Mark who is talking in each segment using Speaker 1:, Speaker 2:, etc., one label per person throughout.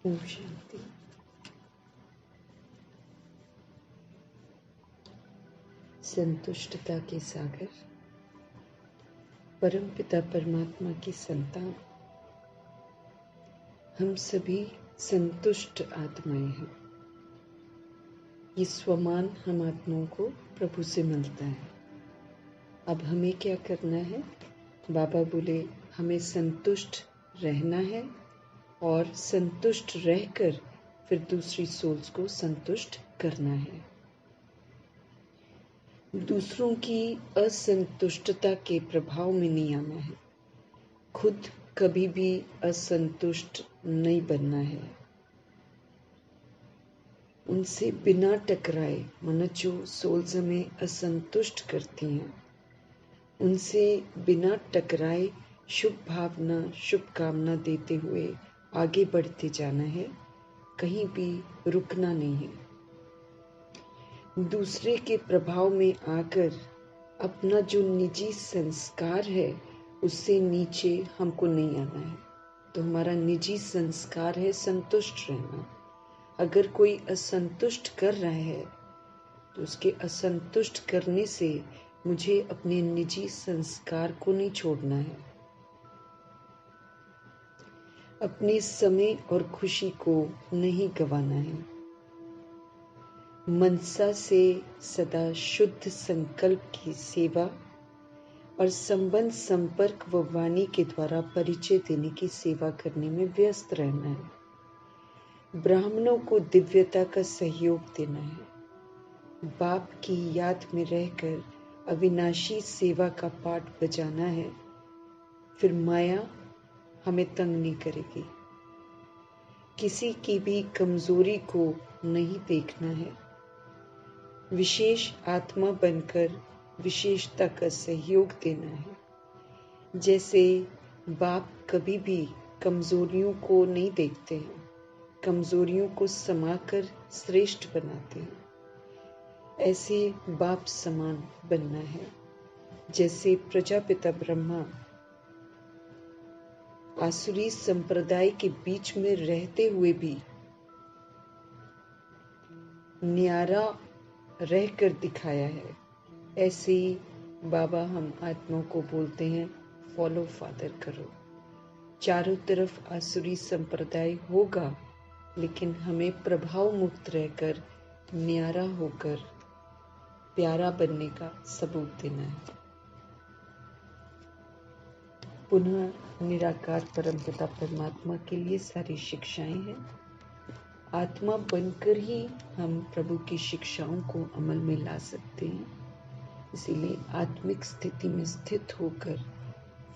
Speaker 1: ओम शांति। संतुष्टता के सागर, परमपिता परमात्मा की संतान, हम सभी संतुष्ट आत्माएं हैं। ये स्वमान हम आत्माओं को प्रभु से मिलता है। अब हमें क्या करना है? बाबा बोले हमें संतुष्ट रहना है और संतुष्ट रहकर फिर दूसरी सोल्स को संतुष्ट करना है। दूसरों की असंतुष्टता के प्रभाव में नहीं आना है। खुद कभी भी असंतुष्ट नहीं बनना है। उनसे बिना टकराए, मानो जो सोल्स हमें असंतुष्ट करती हैं, उनसे बिना टकराए शुभ भावना, शुभकामना देते हुए आगे बढ़ते जाना है। कहीं भी रुकना नहीं है। दूसरे के प्रभाव में आकर अपना जो निजी संस्कार है उससे नीचे हमको नहीं आना है। तो हमारा निजी संस्कार है संतुष्ट रहना। अगर कोई असंतुष्ट कर रहा है तो उसके असंतुष्ट करने से मुझे अपने निजी संस्कार को नहीं छोड़ना है। अपने समय और खुशी को नहीं गंवाना है। मनसा से सदा शुद्ध संकल्प की सेवा और संबंध, संपर्क व वाणी के द्वारा परिचय देने की सेवा करने में व्यस्त रहना है। ब्राह्मणों को दिव्यता का सहयोग देना है। बाप की याद में रहकर अविनाशी सेवा का पाठ बजाना है। फिर माया हमें तंग नहीं करेगी। किसी की भी कमजोरी को नहीं देखना है। विशेष आत्मा बनकर विशेषता का सहयोग देना है। जैसे बाप कभी भी कमजोरियों को नहीं देखते हैं, कमजोरियों को समाकर श्रेष्ठ बनाते हैं, ऐसे बाप समान बनना है। जैसे प्रजापिता ब्रह्मा आसुरी संप्रदाय के बीच में रहते हुए भी न्यारा रहकर दिखाया है, ऐसे ही बाबा हम आत्माओं को बोलते हैं फॉलो फादर करो। चारों तरफ आसुरी संप्रदाय होगा, लेकिन हमें प्रभाव मुक्त रहकर न्यारा होकर प्यारा बनने का सबूत देना है। पुनः निराकार परमपिता परमात्मा के लिए सारी शिक्षाएं हैं। आत्मा बनकर ही हम प्रभु की शिक्षाओं को अमल में ला सकते हैं। इसीलिए आत्मिक स्थिति में स्थित होकर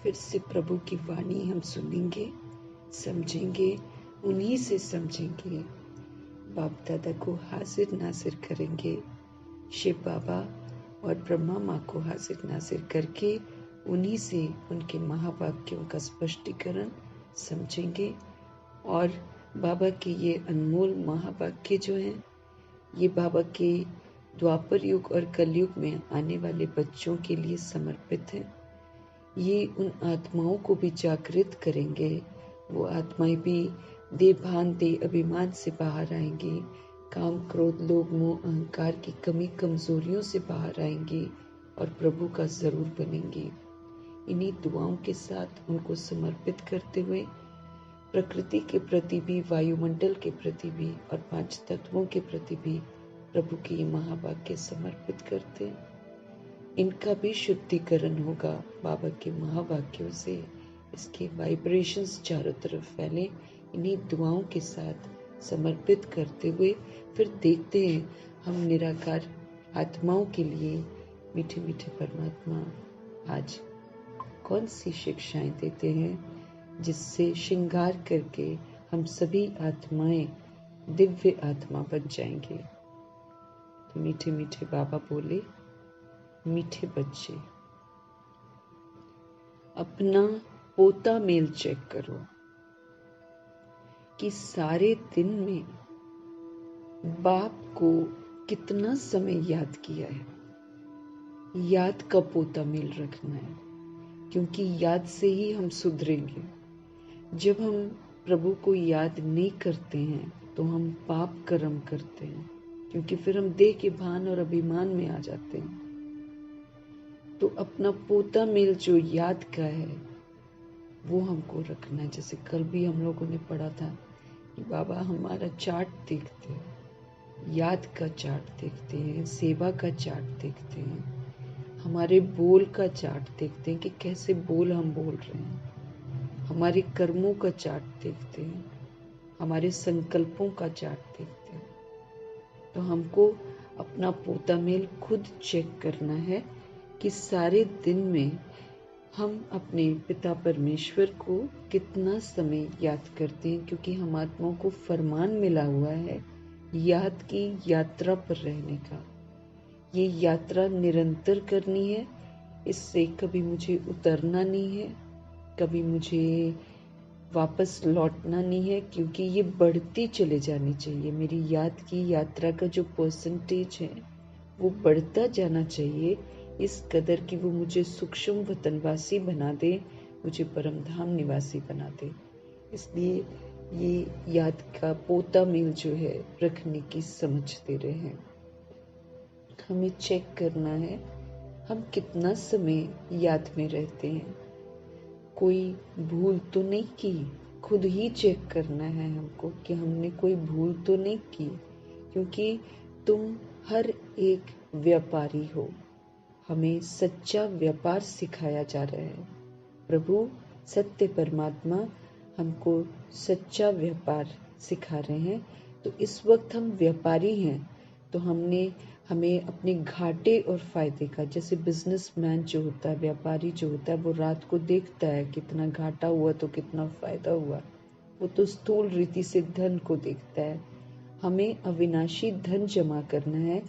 Speaker 1: फिर से प्रभु की वाणी हम सुनेंगे, समझेंगे, उन्हीं से समझेंगे। बाप दादा को हाजिर नाजिर करेंगे, शिव बाबा और ब्रह्मा माँ को हाजिर नाजिर करके उन्हीं से उनके महावाक्यों का स्पष्टीकरण समझेंगे। और बाबा के ये अनमोल महावाक्य जो हैं, ये बाबा के द्वापर युग और कलयुग में आने वाले बच्चों के लिए समर्पित हैं। ये उन आत्माओं को भी जागृत करेंगे। वो आत्माएं भी देह भान, देह अभिमान से बाहर आएंगी, काम, क्रोध, लोभ, मोह, अहंकार की कमी, कमजोरियों से बाहर आएंगी और प्रभु का जरूर बनेंगी। इन्हीं दुआओं के साथ उनको समर्पित करते हुए प्रकृति के प्रति भी, वायुमंडल के प्रति भी और 5 तत्वों के प्रति भी प्रभु के ये महावाक्य समर्पित करते हैं। इनका भी शुद्धिकरण होगा बाबा के महावाक्यों से। इसके वाइब्रेशंस चारों तरफ फैले। इन्हीं दुआओं के साथ समर्पित करते हुए फिर देखते हैं हम निराकार आत्माओं के लिए मीठे मीठे परमात्मा आज कौन सी शिक्षाएं देते हैं, जिससे श्रृंगार करके हम सभी आत्माएं दिव्य आत्मा बन जाएंगे। तो मीठे मीठे बाबा बोले, मीठे बच्चे अपना पोता मेल चेक करो कि सारे दिन में बाप को कितना समय याद किया है। याद का पोता मेल रखना है, क्योंकि याद से ही हम सुधरेंगे। जब हम प्रभु को याद नहीं करते हैं तो हम पाप कर्म करते हैं, क्योंकि फिर हम देह के भान और अभिमान में आ जाते हैं। तो अपना पोता मेल जो याद का है वो हमको रखना है। जैसे कल भी हम लोगों ने पढ़ा था कि बाबा हमारा चार्ट देखते हैं, याद का चार्ट देखते हैं, सेवा का चार्ट देखते हैं, हमारे बोल का चार्ट देखते हैं कि कैसे बोल हम बोल रहे हैं, हमारे कर्मों का चार्ट देखते हैं, हमारे संकल्पों का चार्ट देखते हैं। तो हमको अपना पोता मेल खुद चेक करना है कि सारे दिन में हम अपने पिता परमेश्वर को कितना समय याद करते हैं, क्योंकि हम आत्माओं को फरमान मिला हुआ है याद की यात्रा पर रहने का। ये यात्रा निरंतर करनी है, इससे कभी मुझे उतरना नहीं है, कभी मुझे वापस लौटना नहीं है, क्योंकि ये बढ़ती चले जानी चाहिए। मेरी याद की यात्रा का जो परसेंटेज है वो बढ़ता जाना चाहिए, इस कदर कि वो मुझे सूक्ष्म वतनवासी बना दे, मुझे परम धाम निवासी बना दे। इसलिए ये याद का पोता मेल जो है रखने की समझ दे रहे हैं। हमें चेक करना है हम कितना समय याद में रहते हैं, कोई भूल तो नहीं की। खुद ही चेक करना है हमको कि हमने कोई भूल तो नहीं की, क्योंकि तुम हर एक व्यापारी हो। हमें सच्चा व्यापार सिखाया जा रहा है। प्रभु सत्य परमात्मा हमको सच्चा व्यापार सिखा रहे हैं। तो इस वक्त हम व्यापारी हैं, तो हमें अपने घाटे और फायदे का, जैसे बिजनेसमैन जो होता है, व्यापारी जो होता है, वो रात को देखता है कितना घाटा हुआ तो कितना फायदा हुआ। वो तो स्थूल रीति से धन को देखता है। हमें अविनाशी धन जमा करना है,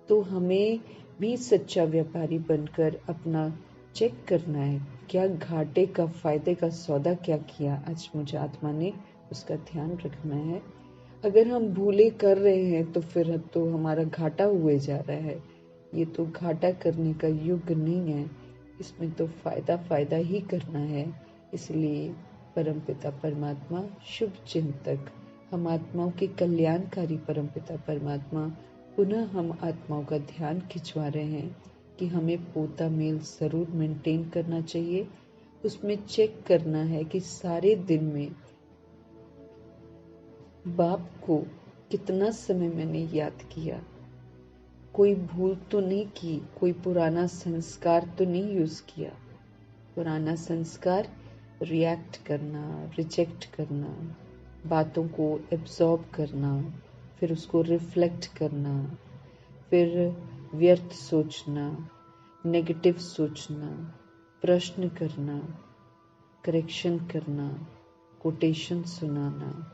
Speaker 1: तो हमें भी सच्चा व्यापारी बनकर अपना चेक करना है, क्या घाटे का फायदे का सौदा क्या किया आज मुझे आत्मा ने, उसका ध्यान रखना है। अगर हम भूले कर रहे हैं तो फिर तो हमारा घाटा हुए जा रहा है। ये तो घाटा करने का युग नहीं है, इसमें तो फायदा ही करना है। इसलिए परमपिता परमात्मा शुभ चिंतक, हम आत्माओं के कल्याणकारी परमपिता परमात्मा पुनः हम आत्माओं का ध्यान खिंचवा रहे हैं कि हमें पोता मेल जरूर मेंटेन करना चाहिए। उसमें चेक करना है कि सारे दिन में बाप को कितना समय मैंने याद किया, कोई भूल तो नहीं की, कोई पुराना संस्कार तो नहीं यूज किया। पुराना संस्कार रिएक्ट करना, रिजेक्ट करना, बातों को एब्जॉर्ब करना, फिर उसको रिफ्लेक्ट करना, फिर व्यर्थ सोचना, नेगेटिव सोचना, प्रश्न करना, करेक्शन करना, कोटेशन सुनाना,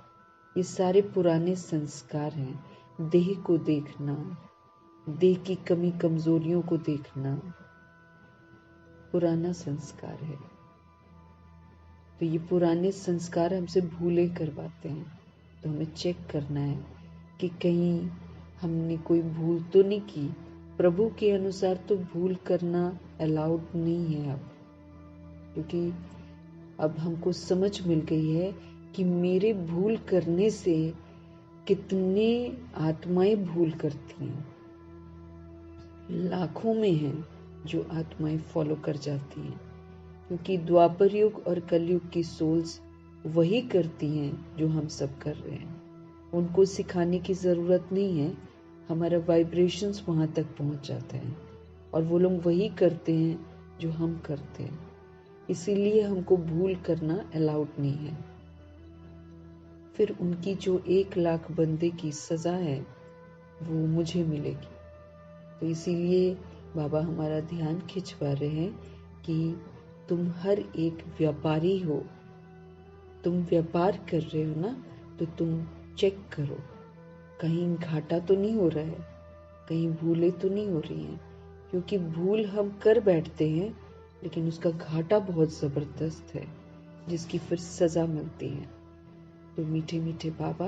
Speaker 1: ये सारे पुराने संस्कार हैं। देह को देखना, देह की कमी कमजोरियों को देखना पुराना संस्कार है। तो ये पुराने संस्कार हमसे भूले करवाते हैं। तो हमें चेक करना है कि कहीं हमने कोई भूल तो नहीं की। प्रभु के अनुसार तो भूल करना अलाउड नहीं है अब, क्योंकि अब हमको समझ मिल गई है कि मेरे भूल करने से कितने आत्माएं भूल करती हैं। लाखों में हैं जो आत्माएं फॉलो कर जाती हैं, क्योंकि द्वापर युग और कलयुग की सोल्स वही करती हैं जो हम सब कर रहे हैं। उनको सिखाने की ज़रूरत नहीं है, हमारा वाइब्रेशंस वहाँ तक पहुँच जाता है और वो लोग वही करते हैं जो हम करते हैं। इसीलिए हमको भूल करना अलाउड नहीं है। फिर उनकी जो 1,00,000 बंदे की सज़ा है वो मुझे मिलेगी। तो इसीलिए बाबा हमारा ध्यान खिंचवा रहे हैं कि तुम हर एक व्यापारी हो, तुम व्यापार कर रहे हो ना, तो तुम चेक करो कहीं घाटा तो नहीं हो रहा है, कहीं भूलें तो नहीं हो रही हैं। क्योंकि भूल हम कर बैठते हैं, लेकिन उसका घाटा बहुत ज़बरदस्त है, जिसकी फिर सज़ा मिलती है। तो मीठे मीठे बाबा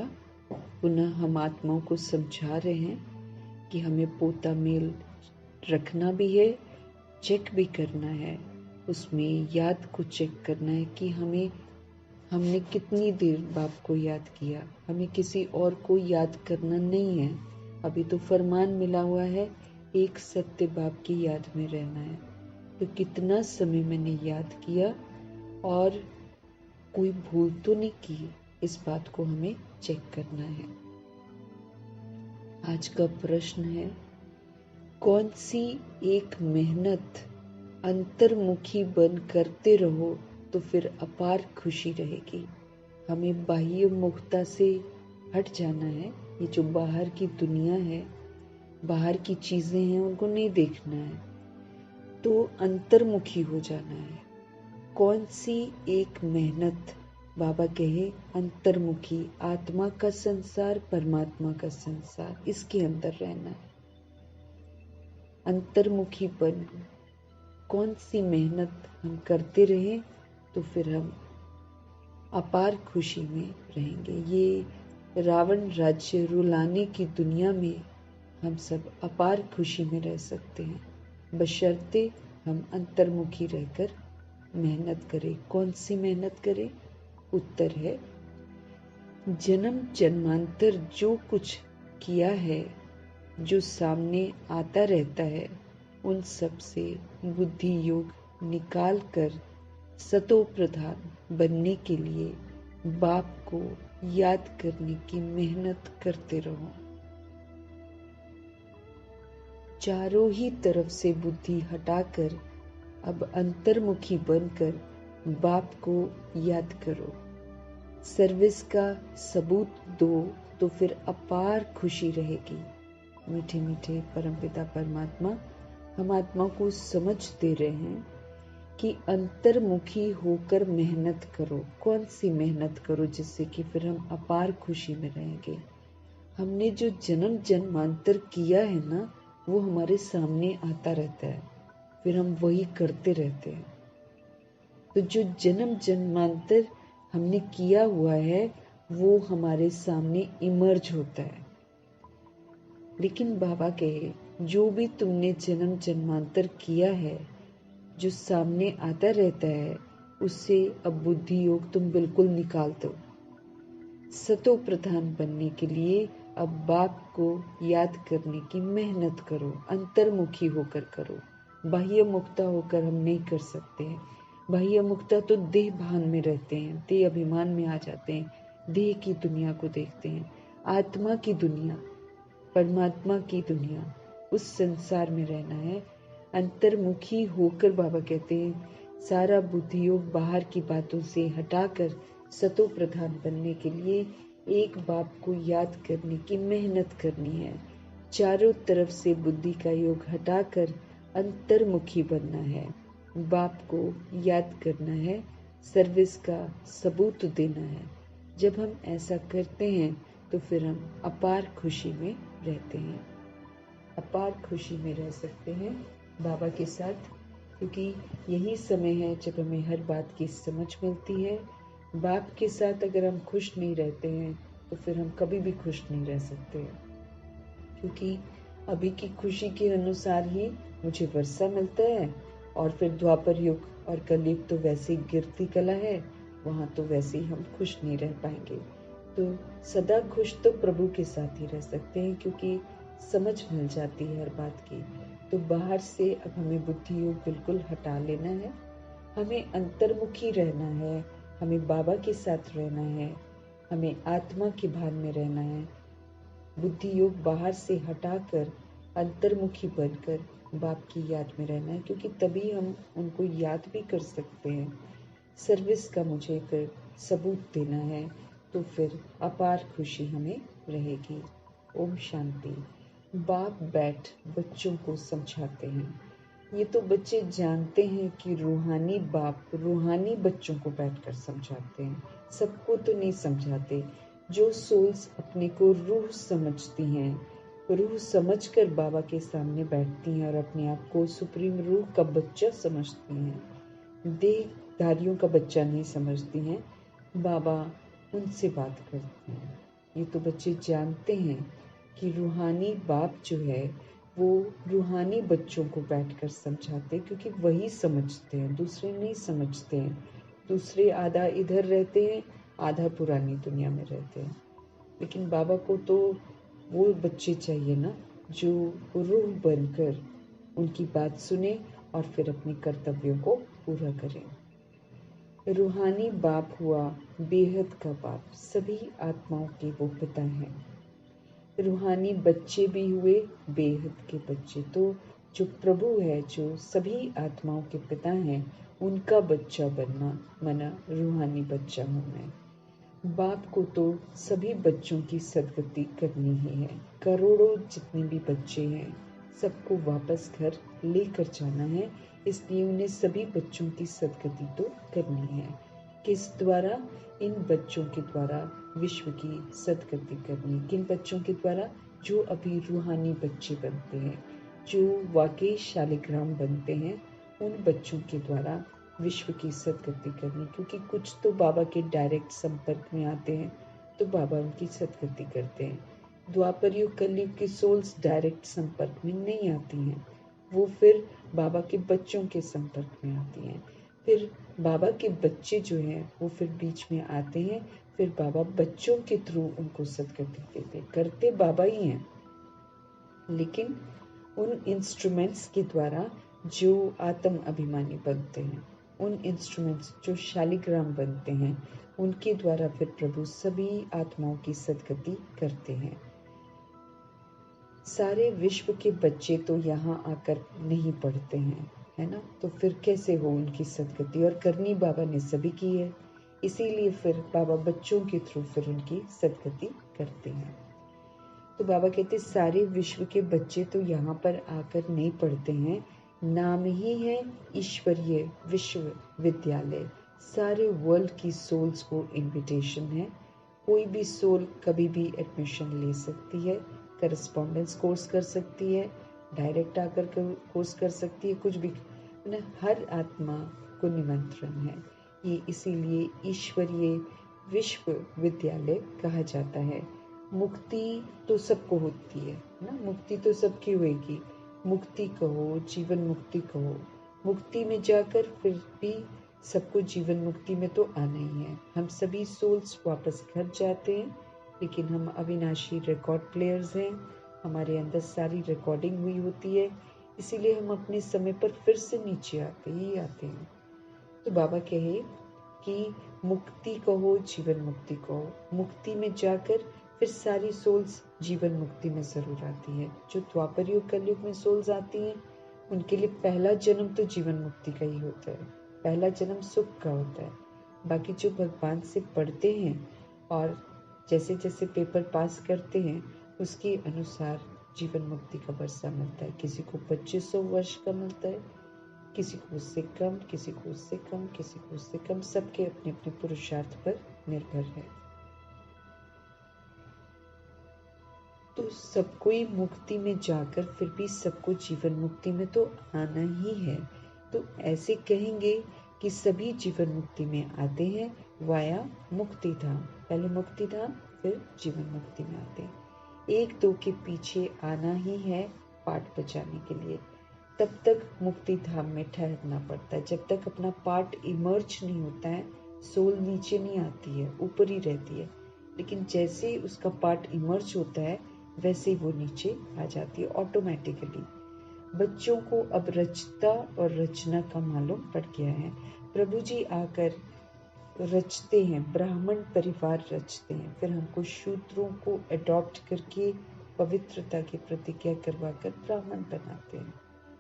Speaker 1: पुनः हम आत्माओं को समझा रहे हैं कि हमें पोता मेल रखना भी है, चेक भी करना है। उसमें याद को चेक करना है कि हमने कितनी देर बाप को याद किया, हमें किसी और को याद करना नहीं है। अभी तो फरमान मिला हुआ है, एक सत्य बाप की याद में रहना है। तो कितना समय मैंने याद किया और कोई भूल तो नहीं की, इस बात को हमें चेक करना है। आज का प्रश्न है, कौन सी एक मेहनत अंतर्मुखी बन करते रहो तो फिर अपार खुशी रहेगी। हमें बाह्य मुखता से हट जाना है। ये जो बाहर की दुनिया है, बाहर की चीजें हैं, उनको नहीं देखना है, तो अंतर्मुखी हो जाना है। कौन सी एक मेहनत, बाबा कहे अंतर्मुखी, आत्मा का संसार, परमात्मा का संसार, इसके अंदर रहना है। अंतर्मुखी बन कौन सी मेहनत हम करते रहे तो फिर हम अपार खुशी में रहेंगे। ये रावण राज्य रुलाने की दुनिया में हम सब अपार खुशी में रह सकते हैं, बशर्ते हम अंतर्मुखी रहकर मेहनत करें। कौन सी मेहनत करें? उत्तर है, जन्म जन्मांतर जो कुछ किया है, जो सामने आता रहता है, उन सब से बुद्धि योग निकाल कर सतो प्रधान बनने के लिए बाप को याद करने की मेहनत करते रहो। चारों ही तरफ से बुद्धि हटाकर अब अंतर्मुखी बनकर बाप को याद करो। सर्विस का सबूत दो तो फिर अपार खुशी रहेगी। मीठे मीठे परमपिता परमात्मा हम आत्मा को समझ दे रहे हैं कि अंतर्मुखी होकर मेहनत करो। कौन सी मेहनत करो जिससे कि फिर हम अपार खुशी में रहेंगे। हमने जो जन्म जन्मांतर किया है ना, वो हमारे सामने आता रहता है, फिर हम वही करते रहते हैं। तो जो जन्म जन्मांतर हमने किया हुआ है वो हमारे सामने इमर्ज होता है। लेकिन बाबा कहे, जो भी तुमने जन्म जन्मांतर किया है, जो सामने आता रहता है, उससे अब बुद्धि योग तुम बिल्कुल निकाल दो। सतो प्रधान बनने के लिए अब बाप को याद करने की मेहनत करो। अंतर्मुखी होकर करो। बाह्य मुक्ता होकर हम नहीं कर सकते हैं। बाह्य मुक्ता तो देह भान में रहते हैं, देह अभिमान में आ जाते हैं, देह की दुनिया को देखते हैं। आत्मा की दुनिया, परमात्मा की दुनिया, उस संसार में रहना है। अंतर्मुखी होकर बाबा कहते हैं, सारा बुद्धि योग बाहर की बातों से हटाकर सतो प्रधान बनने के लिए एक बाप को याद करने की मेहनत करनी है। चारों तरफ से बुद्धि का योग हटाकर अंतर्मुखी बनना है। बाप को याद करना है, सर्विस का सबूत देना है। जब हम ऐसा करते हैं तो फिर हम अपार खुशी में रहते हैं, अपार खुशी में रह सकते हैं बाबा के साथ, क्योंकि यही समय है जब हमें हर बात की समझ मिलती है। बाप के साथ अगर हम खुश नहीं रहते हैं तो फिर हम कभी भी खुश नहीं रह सकते हैं, क्योंकि अभी की खुशी के अनुसार ही मुझे वर्षा मिलता है, और फिर द्वापर युग और कलयुग तो वैसे गिरती कला है, वहाँ तो वैसे ही हम खुश नहीं रह पाएंगे। तो सदा खुश तो प्रभु के साथ ही रह सकते हैं, क्योंकि समझ मिल जाती है हर बात की। तो बाहर से अब हमें बुद्धि योग बिल्कुल हटा लेना है, हमें अंतर्मुखी रहना है, हमें बाबा के साथ रहना है, हमें आत्मा के भान में रहना है। बुद्धि योग बाहर से हटाकर अंतर्मुखी बनकर बाप की याद में रहना है, क्योंकि तभी हम उनको याद भी कर सकते हैं। सर्विस का मुझे फिर सबूत देना है, तो फिर अपार खुशी हमें रहेगी। ओम शांति। बाप बैठ बच्चों को समझाते हैं। ये तो बच्चे जानते हैं कि रूहानी बाप रूहानी बच्चों को बैठकर समझाते हैं, सबको तो नहीं समझाते। जो सोल्स अपने को रूह समझती हैं, रूह समझकर बाबा के सामने बैठती हैं और अपने आप को सुप्रीम रूह का बच्चा समझती हैं, देहधारियों का बच्चा नहीं समझती हैं, बाबा उनसे बात करते हैं। ये तो बच्चे जानते हैं कि रूहानी बाप जो है वो रूहानी बच्चों को बैठकर समझाते हैं, क्योंकि वही समझते हैं, दूसरे नहीं समझते हैं। दूसरे आधा इधर रहते हैं, आधा पुरानी दुनिया में रहते हैं। लेकिन बाबा को तो वो बच्चे चाहिए ना, जो रूह बनकर उनकी बात सुने और फिर अपने कर्तव्यों को पूरा करें। रूहानी बाप हुआ बेहद का बाप, सभी आत्माओं के वो पिता हैं। रूहानी बच्चे भी हुए बेहद के बच्चे। तो जो प्रभु है, जो सभी आत्माओं के पिता हैं, उनका बच्चा बनना मना रूहानी बच्चा होना। बाप को तो सभी बच्चों की सदगति करनी ही है। करोड़ों जितने भी बच्चे हैं, सबको वापस घर लेकर जाना है, इसलिए उन्हें सभी बच्चों की सदगति तो करनी है। किस द्वारा? इन बच्चों के द्वारा विश्व की सदगति करनी। किन बच्चों के द्वारा? जो अभी रूहानी बच्चे बनते हैं, जो वाकई शालिग्राम बनते हैं, उन बच्चों के द्वारा विश्व की सदगति करनी। क्योंकि कुछ तो बाबा के डायरेक्ट संपर्क में आते हैं, तो बाबा उनकी सदगति करते हैं। द्वापर युग कलयुग की सोल्स डायरेक्ट संपर्क में नहीं आती हैं, वो फिर बाबा के बच्चों के संपर्क में आती हैं। फिर बाबा के बच्चे जो हैं वो फिर बीच में आते हैं, फिर बाबा बच्चों के थ्रू उनको सदगति देते। करते बाबा ही हैं, लेकिन उन इंस्ट्रूमेंट्स के द्वारा जो आत्म अभिमानी बनते हैं, उन इंस्ट्रूमेंट्स जो शालिग्राम बनते हैं, उनके द्वारा फिर प्रभु सभी आत्माओं की सदगति करते हैं। सारे विश्व के बच्चे तो यहाँ आकर नहीं पढ़ते हैं, है ना? तो फिर कैसे हो उनकी सदगति? और करनी बाबा ने सभी की है, इसीलिए फिर बाबा बच्चों के थ्रू फिर उनकी सदगति करते हैं। तो बाबा कहते सारे विश्व के बच्चे तो यहाँ पर आकर नहीं पढ़ते हैं, नाम ही है ईश्वरीय विश्वविद्यालय। सारे वर्ल्ड की सोल्स को इनविटेशन है। कोई भी सोल कभी भी एडमिशन ले सकती है, करस्पॉन्डेंस कोर्स कर सकती है, डायरेक्ट आकर कोर्स कर सकती है, कुछ भी ना। हर आत्मा को निमंत्रण है। ये इसीलिए ईश्वरीय विश्वविद्यालय कहा जाता है। मुक्ति तो सबको होती है ना, मुक्ति तो सबकी होगी। मुक्ति कहो, जीवन मुक्ति कहो, मुक्ति में जाकर फिर भी सबको जीवन मुक्ति में तो आना ही है। हम सभी सोल्स वापस घर जाते हैं, लेकिन हम अविनाशी रिकॉर्ड प्लेयर्स हैं, हमारे अंदर सारी रिकॉर्डिंग हुई होती है, इसीलिए हम अपने समय पर फिर से नीचे आते ही आते हैं। तो बाबा कहे कि मुक्ति कहो, जीवन मुक्ति कहो। मुक्ति में जाकर फिर सारी सोल्स जीवन मुक्ति में जरूर आती है। जो द्वापर युग कलयुग में सोल्स आती हैं, उनके लिए पहला जन्म तो जीवन मुक्ति का ही होता है, पहला जन्म सुख का होता है। बाकी जो भगवान से पढ़ते हैं और जैसे जैसे पेपर पास करते हैं, उसके अनुसार जीवन मुक्ति का वर्षा मिलता है। किसी को 2500 वर्ष का मिलता है, किसी को उससे कम, किसी को उससे कम, किसी को उससे कम। सबके अपने अपने पुरुषार्थ पर निर्भर है। तो सबको ही मुक्ति में जाकर फिर भी सबको जीवन मुक्ति में तो आना ही है। तो ऐसे कहेंगे कि सभी जीवन मुक्ति में आते हैं वाया मुक्ति धाम। पहले मुक्ति धाम, फिर जीवन मुक्ति में आते हैं। एक दो के पीछे आना ही है पाठ बजाने के लिए। तब तक मुक्ति धाम में ठहरना पड़ता है। जब तक अपना पार्ट इमर्ज नहीं होता है, सोल नीचे नहीं आती है, ऊपर ही रहती है। लेकिन जैसे ही उसका पार्ट इमर्ज होता है, वैसे ही वो नीचे आ जाती है ऑटोमेटिकली। बच्चों को अब रचता और रचना का मालूम पड़ गया है। प्रभु जी आकर रचते हैं, ब्राह्मण परिवार रचते हैं, फिर हमको शूद्रों को अडॉप्ट करके पवित्रता की प्रतिज्ञा करवाकर ब्राह्मण बनाते हैं।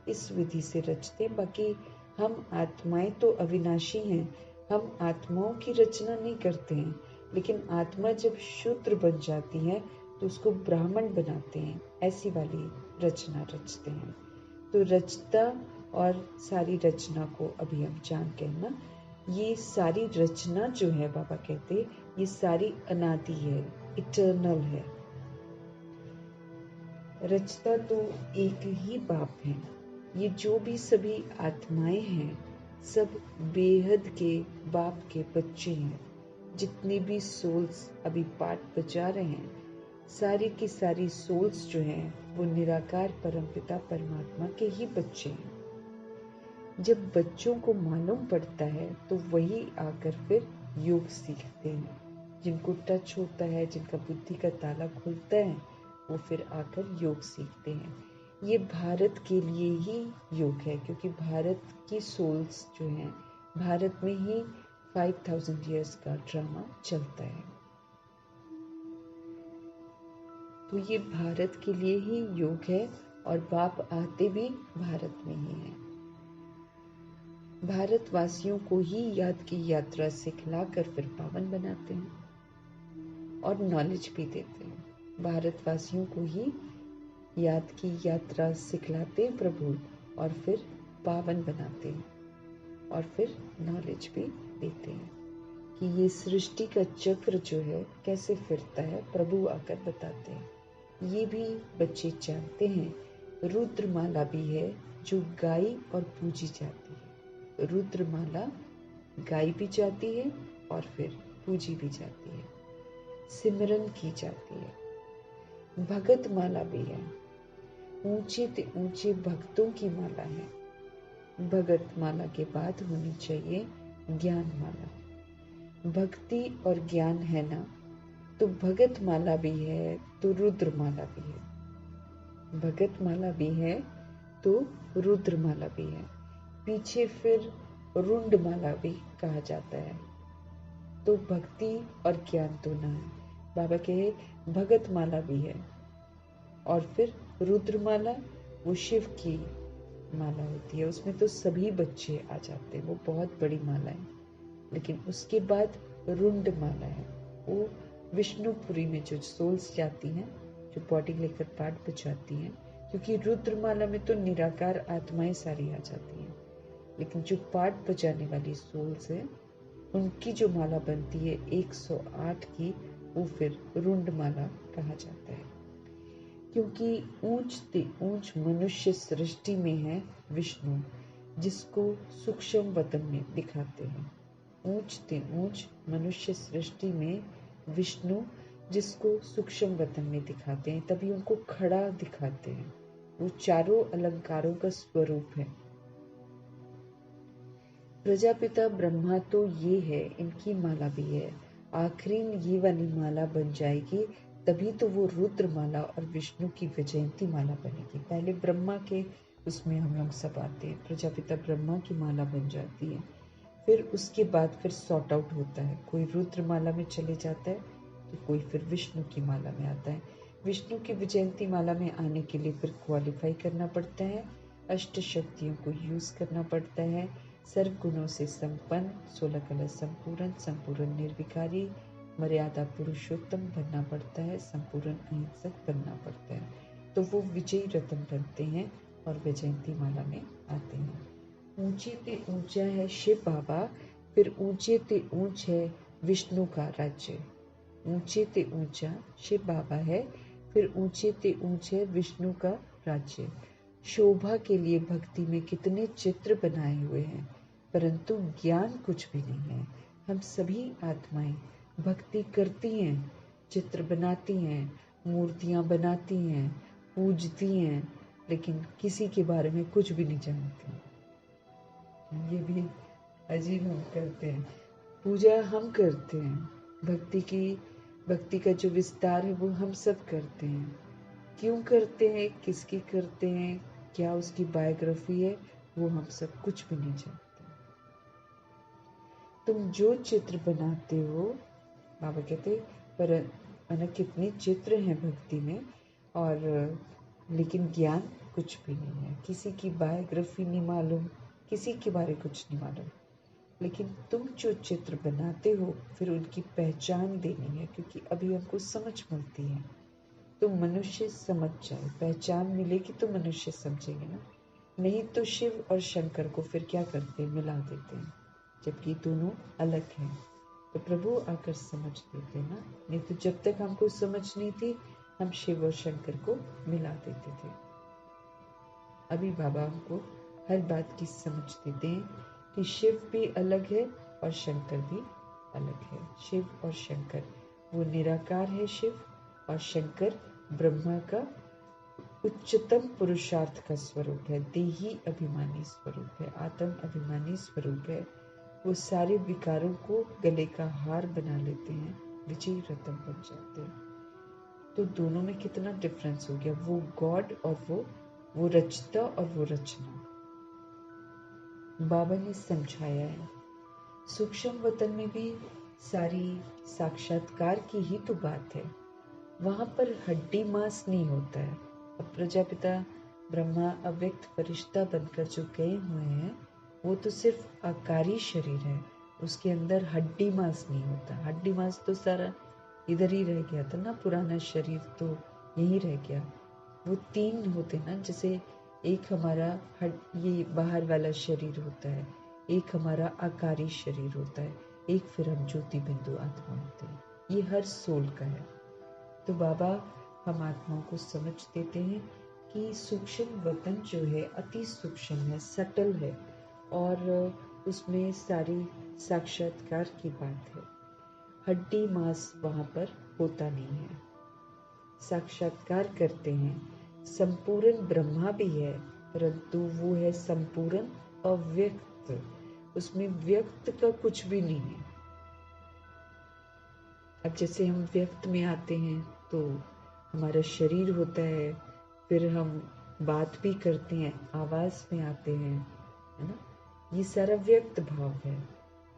Speaker 1: इस विधि से रचते हैं। बाकी हम आत्माएं तो अविनाशी हैं, हम आत्माओं की रचना नहीं करते हैं। लेकिन आत्मा जब शूद्र बन जाती है तो उसको ब्राह्मण बनाते हैं, ऐसी वाली रचना रचते हैं। तो रचता और सारी रचना को अभी हम जानते हैं ना। ये सारी रचना जो है, बाबा कहते ये सारी अनादि है, इटर्नल है। रचता तो एक ही बाप है। ये जो भी सभी आत्माएं हैं, सब बेहद के बाप के बच्चे हैं। जितने भी सोल्स अभी पाठ बजा रहे हैं, सारी की सारी सोल्स जो हैं वो निराकार परमपिता परमात्मा के ही बच्चे हैं। जब बच्चों को मालूम पड़ता है तो वही आकर फिर योग सीखते हैं। जिनको टच होता है, जिनका बुद्धि का ताला खुलता है, वो फिर आकर योग सीखते हैं। ये भारत के लिए ही योग है, क्योंकि भारत की सोल्स जो हैं, भारत में ही 5000 ईयर्स का ड्रामा चलता है। तो ये भारत के लिए ही योग है और बाप आते भी भारत में ही हैं। भारतवासियों को ही याद की यात्रा सिखलाकर फिर पावन बनाते हैं और नॉलेज भी देते हैं। भारतवासियों को ही याद की यात्रा सिखलाते हैं प्रभु और फिर पावन बनाते हैं और फिर नॉलेज भी देते हैं कि ये सृष्टि का चक्र जो है कैसे फिरता है, प्रभु आकर बताते हैं। ये भी बच्चे जानते हैं। रुद्रमाला भी है जो गाई और पूजी जाती है। रुद्रमाला गाई भी जाती है और फिर पूजी भी जाती है, सिमरन की जाती है। भगत माला भी है, ऊंचे से ऊंचे भक्तों की माला है। भगत माला के बाद होनी चाहिए ज्ञान माला। भक्ति और ज्ञान है ना, तो भगत माला भी है तो रुद्र माला भी है। भगत माला भी है तो रुद्र माला भी है। पीछे फिर रुंड माला भी कहा जाता है। तो भक्ति और ज्ञान दोनों है। बाबा कहे भगत माला भी है और फिर रुद्र माला, वो शिव की माला होती है। उसमें तो सभी बच्चे आ जाते हैं, वो बहुत बड़ी माला है। लेकिन उसके बाद रुंड माला है, वो विष्णुपुरी में जो सोल्स जाती हैं, जो बॉडी लेकर पाठ बजाती हैं। क्योंकि रुद्रमाला में तो निराकार आत्माएं सारी आ जाती हैं, लेकिन जो पाठ बजाने वाली सोल्स हैं, उनकी जो माला बनती है 108 की, वो फिर रुंड माला कहा जाता है। क्योंकि ऊंच से ऊंच मनुष्य सृष्टि में है विष्णु, जिसको सूक्ष्म वतन में दिखाते हैं। ऊंच से ऊंच मनुष्य सृष्टि में विष्णु, जिसको सूक्ष्म वतन में दिखाते हैं, तभी उनको खड़ा दिखाते हैं। वो चारों अलंकारों का स्वरूप है। प्रजापिता ब्रह्मा तो ये है, इनकी माला भी है। आखिरी ये वाली माला बन जाएगी, तभी तो वो रुद्र माला और विष्णु की विजयंती माला बनेगी। पहले ब्रह्मा के उसमें हम लोग सब आते हैं, प्रजापिता ब्रह्मा की माला बन जाती है। फिर उसके बाद फिर सॉर्ट आउट होता है, कोई रुद्र माला में चले जाता है तो कोई फिर विष्णु की माला में आता है। विष्णु की विजयंती माला में आने के लिए फिर क्वालिफाई करना पड़ता है, अष्ट शक्तियों को यूज करना पड़ता है, सर्व गुणों से संपन्न, 16 कला संपूर्ण, संपूर्ण निर्विकारी, मर्यादा पुरुषोत्तम बनना पड़ता है, संपूर्ण अहिंसक बनना पड़ता है। तो वो विजयी रत्न बनते हैं और विजयंती माला में आते हैं। ऊंचे ते ऊंचा है शिव बाबा, फिर ऊंचे ते ऊंच है विष्णु का राज्य। ऊंचे ते ऊंचा शिव बाबा है, फिर ऊंचे ते ऊंच है विष्णु का राज्य। शोभा के लिए भक्ति में कितने चित्र बनाए हुए हैं, परंतु ज्ञान कुछ भी नहीं है। हम सभी आत्माएं भक्ति करती हैं, चित्र बनाती हैं, मूर्तियां बनाती हैं, पूजती हैं, लेकिन किसी के बारे में कुछ भी नहीं जानती। ये भी अजीब हम करते हैं। पूजा हम करते हैं, भक्ति का जो विस्तार है वो हम सब करते हैं। क्यों करते हैं, किसकी करते हैं, क्या उसकी बायोग्राफी है, वो हम सब कुछ भी नहीं जानते। तुम जो चित्र बनाते हो, बाबा कहते पर मैंने कितने चित्र हैं भक्ति में, और लेकिन ज्ञान कुछ भी नहीं है। किसी की बायोग्राफी नहीं मालूम, किसी के बारे कुछ नहीं मालूम। लेकिन तुम जो चित्र बनाते हो, फिर उनकी पहचान देनी है, क्योंकि अभी हमको समझ मिलती है। तो मनुष्य समझ जाए, पहचान मिलेगी तो मनुष्य समझेंगे ना। नहीं तो शिव और शंकर को फिर क्या करते हैं, मिला देते हैं, जबकि दोनों अलग हैं। तो प्रभु आकर समझ देते ना। नहीं तो जब तक हमको समझ नहीं थी, हम शिव और शंकर को मिला देते थे। अभी बाबा हमको हर बात की समझ देते हैं कि शिव भी अलग है और शंकर भी अलग है। शिव और शंकर, वो निराकार है शिव, और शंकर ब्रह्मा का उच्चतम पुरुषार्थ का स्वरूप है, देही अभिमानी स्वरूप है, आत्म अभिमानी स्वरूप है। वो सारे विकारों को गले का हार बना लेते हैं, विजयी रत्न बन जाते हैं। तो दोनों में कितना डिफरेंस हो गया, वो गॉड और वो रचता और वो रचना। बाबा ने समझाया है। सूक्ष्म वतन में भी सारी साक्षात्कार की ही तो बात है, वहां पर हड्डी मांस नहीं होता है। अब प्रजापिता ब्रह्मा अव्यक्त फरिश्ता बनकर जो गए हुए हैं, वो तो सिर्फ आकारी शरीर है, उसके अंदर हड्डी मांस नहीं होता। हड्डी मांस तो सारा इधर ही रह गया था ना, पुराना शरीर तो यही रह गया। वो तीन होते ना, जैसे एक हमारा ये बाहर वाला शरीर होता है, एक हमारा आकारी शरीर होता है, एक फिर हम ज्योति बिंदु आत्मा होते हैं। ये हर सोल का है। तो बाबा हम आत्माओं को समझ देते हैं कि सूक्ष्म वतन जो है अति सूक्ष्म है, सटल है, और उसमें सारी साक्षात्कार की बात है। हड्डी मांस वहां पर होता नहीं है। साक्षात्कार करते हैं, संपूर्ण ब्रह्मा भी है, परंतु वो है संपूर्ण अव्यक्त, उसमें व्यक्त का कुछ भी नहीं है। अब जैसे हम व्यक्त में आते हैं तो हमारा शरीर होता है, फिर हम बात भी करते हैं, आवाज में आते हैं, है ना, ये सारा व्यक्त भाव है।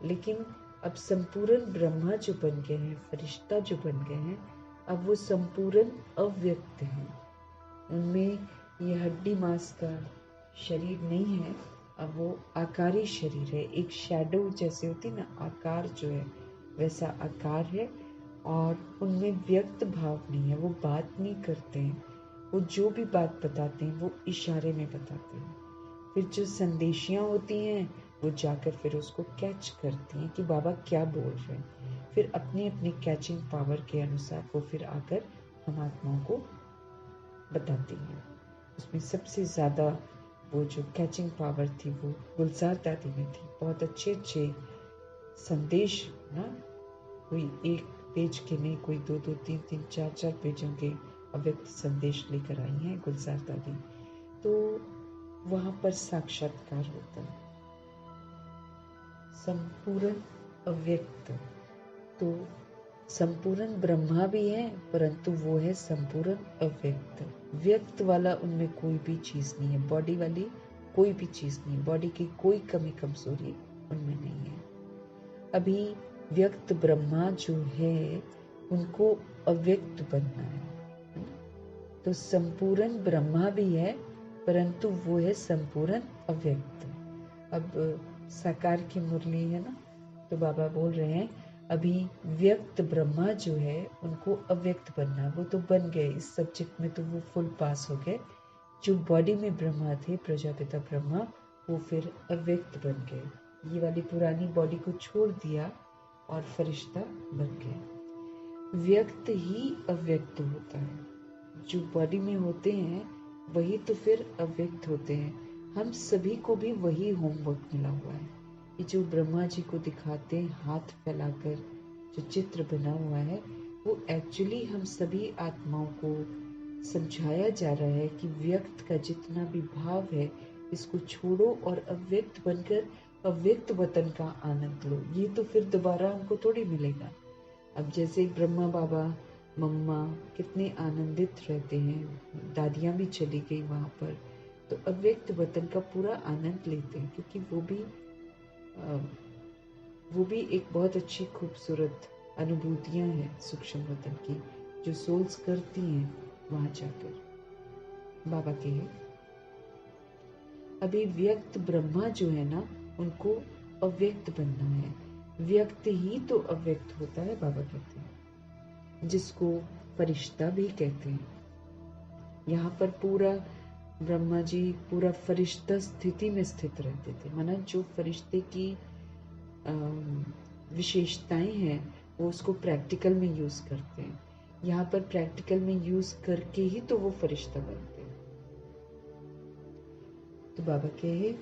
Speaker 1: लेकिन अब संपूर्ण ब्रह्मा जो बन गए हैं, फरिश्ता जो बन गए हैं, अब वो संपूर्ण अव्यक्त हैं। उनमें ये हड्डी मांस का शरीर नहीं है, अब वो आकारी शरीर है। एक शैडो जैसे होती ना, आकार जो है वैसा आकार है, और उनमें व्यक्त भाव नहीं है। वो बात नहीं करते हैं, वो जो भी बात बताते हैं वो इशारे में बताते हैं। फिर जो संदेशियाँ होती हैं वो जाकर फिर उसको कैच करती हैं कि बाबा क्या बोल रहे हैं। फिर अपनी अपनी कैचिंग पावर के अनुसार वो फिर आकर हम आत्माओं को बताती हैं। उसमें सबसे ज़्यादा वो जो कैचिंग पावर थी वो गुलजार दादी में थी। बहुत अच्छे अच्छे संदेश ना, कोई एक पेज के नहीं, कोई दो दो तीन तीन चार चार पेजों के अव्यक्त संदेश लेकर आई हैं गुलजार दादी। तो वहां पर साक्षात्कार होता है, संपूर्ण अव्यक्त। तो संपूर्ण ब्रह्मा भी है, परंतु वो है संपूर्ण अव्यक्त। व्यक्त वाला उनमें कोई भी चीज नहीं है, बॉडी वाली कोई भी चीज नहीं, बॉडी की कोई कमी कमजोरी उनमें नहीं है। अभी व्यक्त ब्रह्मा जो है उनको अव्यक्त बनना है। तो संपूर्ण ब्रह्मा भी है, परंतु वो है संपूर्ण अव्यक्त। अब साकार की मुरली है ना, तो बाबा बोल रहे हैं अभी व्यक्त ब्रह्मा जो है उनको अव्यक्त बनना। वो तो बन गए, इस सब्जेक्ट में तो वो फुल पास हो गए। जो बॉडी में ब्रह्मा थे, प्रजापिता ब्रह्मा, वो फिर अव्यक्त बन गए। ये वाली पुरानी बॉडी को छोड़ दिया और फरिश्ता बन गए। व्यक्त ही अव्यक्त होता है। जो बॉडी में होते हैं वही तो फिर अव्यक्त होते हैं। हम सभी को भी वही होमवर्क मिला हुआ है। ये जो ब्रह्मा जी को दिखाते हैं हाथ फैलाकर जो चित्र बना हुआ है, वो एक्चुअली हम सभी आत्माओं को समझाया जा रहा है कि व्यक्त का जितना भी भाव है इसको छोड़ो और अव्यक्त बनकर अव्यक्त वतन का आनंद लो। ये तो फिर दोबारा हमको थोड़ी मिलेगा। अब जैसे ब्रह्मा बाबा मम्मा कितने आनंदित रहते हैं, दादियाँ भी चली गई वहाँ पर, तो अव्यक्त वतन का पूरा आनंद लेते हैं, क्योंकि वो भी एक बहुत अच्छी खूबसूरत अनुभूतियाँ हैं सूक्ष्म वतन की, जो सोल्स करती हैं वहाँ जाकर। बाबा के हैं अभी व्यक्त ब्रह्मा जो है ना, उनको अव्यक्त बनना है। व्यक्त ही तो अव्यक्त होता है, बाबा कहते हैं, जिसको फरिश्ता भी कहते हैं। यहाँ पर पूरा ब्रह्मा जी पूरा फरिश्ता स्थिति में स्थित रहते थे। माना जो फरिश्ते की विशेषताएं हैं वो उसको प्रैक्टिकल में यूज करते हैं। यहाँ पर प्रैक्टिकल में यूज करके ही तो वो फरिश्ता बनते हैं। तो बाबा कहे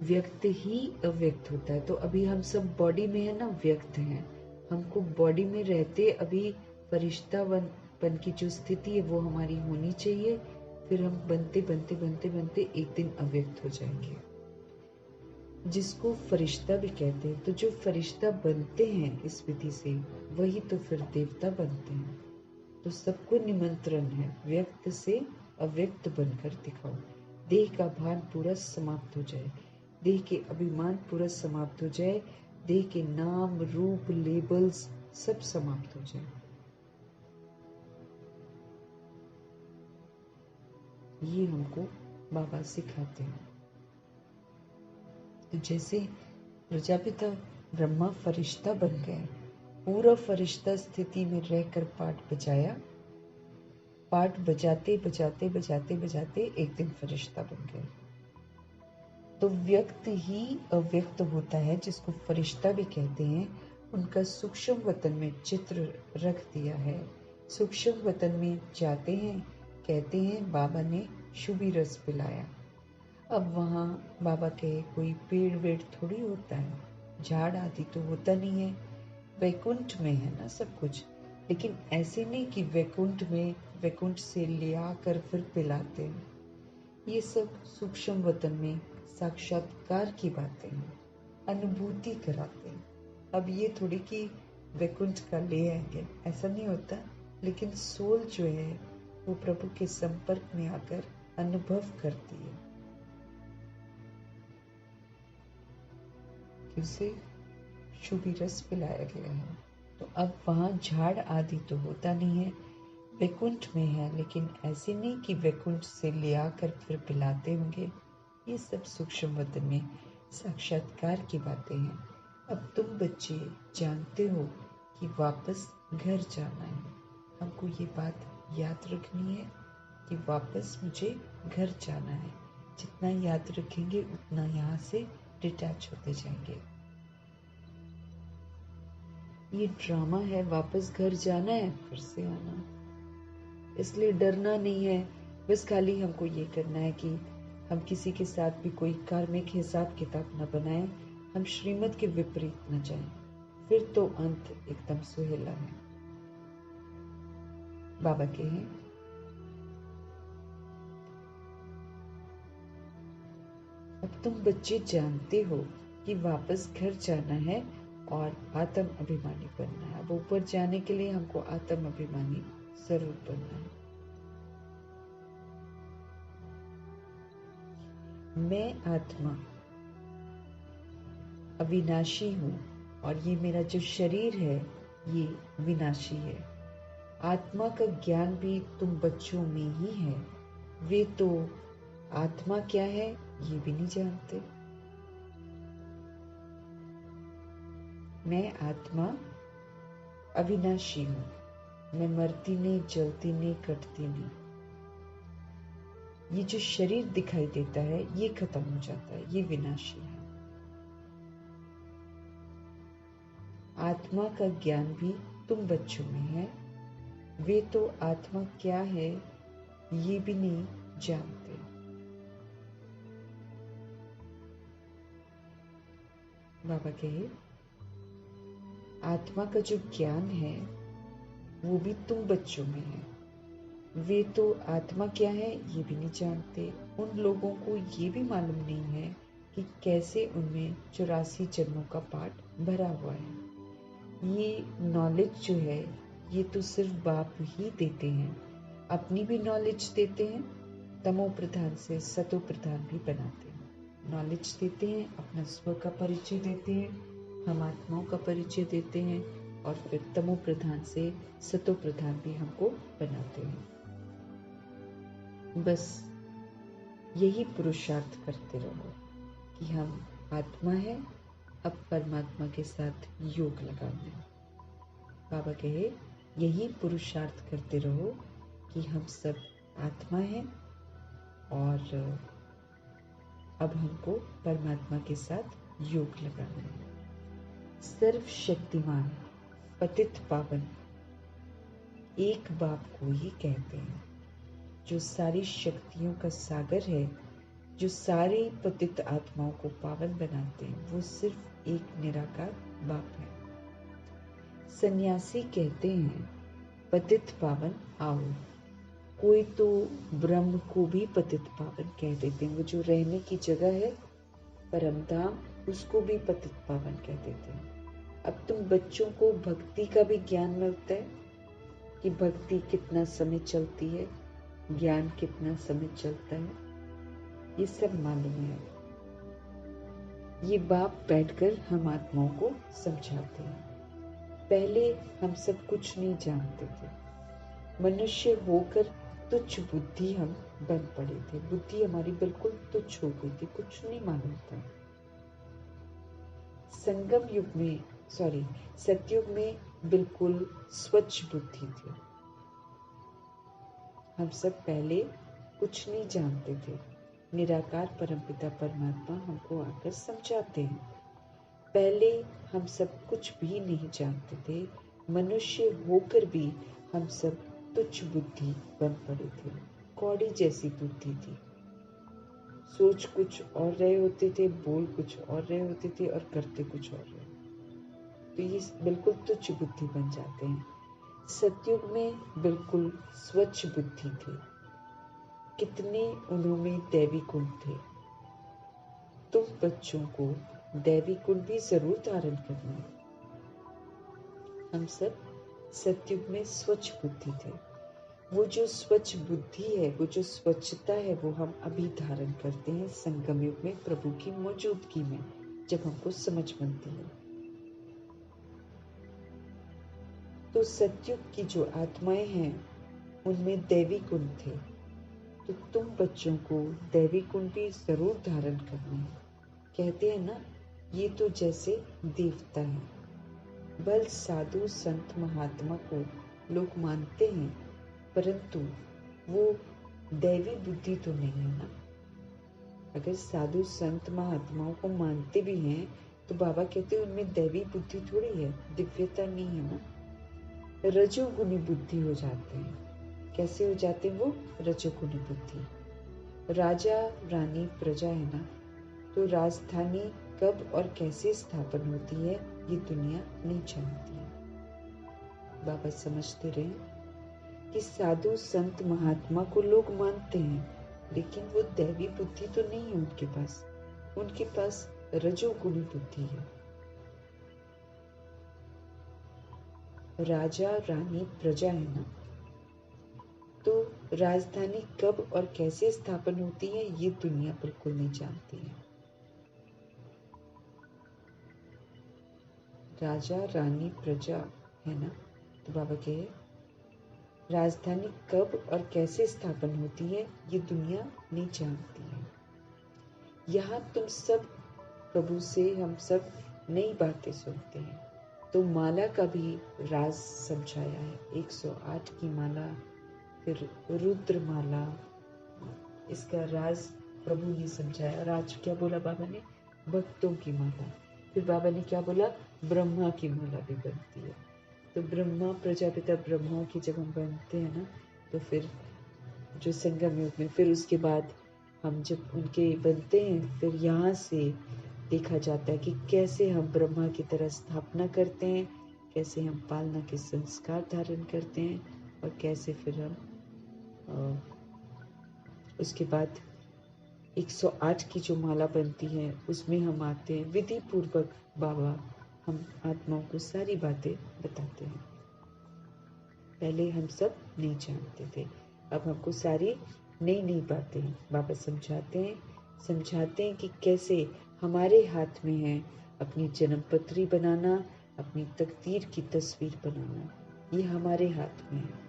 Speaker 1: व्यक्त ही अव्यक्त होता है। तो अभी हम सब बॉडी में है ना, व्यक्त हैं। हमको बॉडी में रहते अभी फरिश्ता बन की जो स्थिति है वो हमारी होनी चाहिए, फिर हम बनते बनते बनते बनते एक दिन अव्यक्त हो जाएंगे, जिसको फरिश्ता भी कहते हैं। तो जो फरिश्ता बनते हैं इस विधि से, वही तो फिर देवता बनते हैं। तो सबको निमंत्रण है, व्यक्त से अव्यक्त बनकर दिखाओ। देह का भान पूरा समाप्त हो जाए, देह के अभिमान पूरा समाप्त हो जाए, देह के नाम रूप लेबल्स सब समाप्त हो जाए। ये हमको बाबा सिखाते हैं। तो जैसे प्रजापिता ब्रह्मा फरिश्ता बन गए, पूरा फरिश्ता स्थिति में रहकर पाठ बजाया, पाठ बजाते बजाते बजाते बजाते एक दिन फरिश्ता बन गए। तो व्यक्त ही अव्यक्त होता है, जिसको फरिश्ता भी कहते हैं। उनका सूक्ष्म वतन में चित्र रख दिया है। सूक्ष्म वतन में जाते हैं, कहते हैं बाबा ने शुभी रस पिलाया। अब वहाँ बाबा के कोई पेड़ वेड़ थोड़ी होता है, झाड़ आदि तो होता नहीं है। वैकुंठ में है ना सब कुछ, लेकिन ऐसे नहीं कि वैकुंठ में वैकुंठ से ले आकर फिर पिलाते हैं। ये सब सूक्ष्म वतन में साक्षात्कार की बातें हैं, अनुभूति कराते हैं। अब ये थोड़ी कि वैकुंठ का ले आएंगे, ऐसा नहीं होता। लेकिन सोल जो है वो प्रभु के संपर्क में आकर अनुभव करती है, उसे शुभ रस पिलाया गया है। तो अब वहाँ झाड़ आदि तो होता नहीं है, वैकुंठ में है, लेकिन ऐसे नहीं कि वैकुंठ से ले आकर फिर पिलाते होंगे। ये सब सूक्ष्म वतन में साक्षात्कार की बातें हैं। अब तुम बच्चे जानते हो कि वापस घर जाना है। हमको ये बात याद रखनी है कि वापस मुझे घर जाना है। जितना याद रखेंगे उतना यहाँ से डिटैच होते जाएंगे। ये ड्रामा है, वापस घर जाना है, फिर से आना। इसलिए डरना नहीं है, बस खाली हमको ये करना है कि हम किसी के साथ भी कोई कार्मिक हिसाब किताब न बनाएं, हम श्रीमत के विपरीत न जाएं, फिर तो अंत एकदम सुहेला है। बाबा के हैं, अब तुम बच्चे जानते हो कि वापस घर जाना है और आत्म अभिमानी बनना है। अब ऊपर जाने के लिए हमको आत्म अभिमानी जरूर बनना है। मैं आत्मा अविनाशी हूँ और ये मेरा जो शरीर है ये विनाशी है। आत्मा का ज्ञान भी तुम बच्चों में ही है। वे तो आत्मा क्या है ये भी नहीं जानते। मैं आत्मा अविनाशी हूँ, मैं मरती नहीं, जलती नहीं, कटती नहीं। ये जो शरीर दिखाई देता है ये खत्म हो जाता है, ये विनाशी है। आत्मा का ज्ञान भी तुम बच्चों में है। वे तो आत्मा क्या है ये भी नहीं जानते। बाबा कहे, आत्मा का जो ज्ञान है वो भी तुम बच्चों में है। वे तो आत्मा क्या है ये भी नहीं जानते। उन लोगों को ये भी मालूम नहीं है कि कैसे उनमें 84 जन्मों का पाठ भरा हुआ है। ये नॉलेज जो है ये तो सिर्फ बाप ही देते हैं। अपनी भी नॉलेज देते हैं, तमो प्रधान से सतो प्रधान भी बनाते हैं। नॉलेज देते हैं, अपना स्व का परिचय देते हैं, हम आत्माओं का परिचय देते हैं, और फिर तमो प्रधान से सतो प्रधान भी हमको बनाते हैं। बस यही पुरुषार्थ करते रहो कि हम आत्मा है, अब परमात्मा के साथ योग लगाना है। बाबा कहे, यही पुरुषार्थ करते रहो कि हम सब आत्मा है और अब हमको परमात्मा के साथ योग लगाना है। सर्व शक्तिमान पतित पावन एक बाप को ही कहते हैं, जो सारी शक्तियों का सागर है, जो सारे पतित आत्माओं को पावन बनाते हैं, वो सिर्फ एक निराकार बाप है। सन्यासी कहते हैं, पतित पावन आओ। कोई तो ब्रह्म को भी पतित पावन कह देते हैं। वो जो रहने की जगह है परम धाम, उसको भी पतित पावन कह देते हैं। अब तुम बच्चों को भक्ति का भी ज्ञान मिलता है कि भक्ति कितना समय चलती है, ज्ञान कितना समय चलता है, ये सब मालूम है। ये बाप बैठकर हम आत्माओं को समझाते हैं। पहले हम सब कुछ नहीं जानते थे। मनुष्य होकर तुच्छ बुद्धि हम बन पड़े थे। बुद्धि हमारी बिल्कुल तुच्छ हो गई थी, कुछ नहीं मालूम था। संगम युग में सतयुग में बिल्कुल स्वच्छ बुद्धि थी। हम सब पहले कुछ नहीं जानते थे। निराकार परमपिता परमात्मा हमको आकर समझाते हैं। पहले हम सब कुछ भी नहीं जानते थे। मनुष्य होकर भी हम सब तुच्छ बुद्धि बन पड़े थे। कौड़ी जैसी बुद्धि थी। सोच कुछ और रहे होते थे, बोल कुछ और रहे होते थे और करते कुछ और रहे। तो ये बिल्कुल तुच्छ बुद्धि बन जाते हैं। सतयुग में बिल्कुल स्वच्छ बुद्धि थी। कितने उनमें दैवी गुण थे। तुम बच्चों को दैवी गुण भी जरूर धारण करना है। हम सब सतयुग में स्वच्छ बुद्धि थे। वो जो स्वच्छ बुद्धि है, वो जो स्वच्छता है, वो हम अभी धारण करते हैं संगम युग में प्रभु की मौजूदगी में, जब हमको समझ बनती है। तो सतयुग की जो आत्माएं हैं उनमें दैवी गुण थे। तो तुम बच्चों को दैवी गुण भी जरूर धारण करना है। कहते हैं ना, ये तो जैसे देवता है। बल साधु संत महात्मा को लोग मानते हैं, परंतु वो दैवी बुद्धि तो नहीं है ना। अगर साधु संत महात्माओं को मानते भी हैं तो बाबा कहते हैं उनमें दैवी बुद्धि थोड़ी है, दिव्यता नहीं है ना। रजोगुणी बुद्धि हो जाते हैं। कैसे हो जाते हैं वो? रजोगुणी बुद्धि। राजा रानी प्रजा है ना, तो राजधानी कब और कैसे स्थापन होती है ये दुनिया नहीं जानती है। बाबा समझते रहे कि साधु संत महात्मा को लोग मानते हैं, लेकिन वो दैवी बुद्धि तो नहीं है उनके पास। उनके पास रजोगुणी बुद्धि है। राजा रानी प्रजा है ना, तो राजधानी कब और कैसे स्थापन होती है ये दुनिया बिल्कुल नहीं जानती है। राजा रानी प्रजा है ना, तो बाबा कहे राजधानी कब और कैसे स्थापन होती है ये दुनिया नहीं जानती है। यहाँ तुम सब प्रभु से हम सब नई बातें सुनते हैं। तो माला का भी राज समझाया है। 108 की माला, फिर रुद्र माला, इसका राज प्रभु ने समझाया। और आज क्या बोला बाबा ने? भक्तों की माला। फिर बाबा ने क्या बोला? ब्रह्मा की माला भी बनती है। तो ब्रह्मा प्रजापिता ब्रह्मा की जब हम बनते हैं ना, तो फिर जो संगम युग में, फिर उसके बाद हम जब उनके बनते हैं, फिर यहाँ से देखा जाता है कि कैसे हम ब्रह्मा की तरह स्थापना करते हैं, कैसे हम पालना के संस्कार धारण करते हैं, और कैसे फिर हम उसके बाद 108 की जो माला बनती है उसमें हम आते हैं। विधि पूर्वक बाबा हम आत्माओं को सारी बातें बताते हैं। पहले हम सब नहीं जानते थे, अब हमको सारी नई नई बातें बाबा समझाते हैं कि कैसे हमारे हाथ में है अपनी जन्म पत्री बनाना, अपनी तकदीर की तस्वीर बनाना। ये हमारे हाथ में है।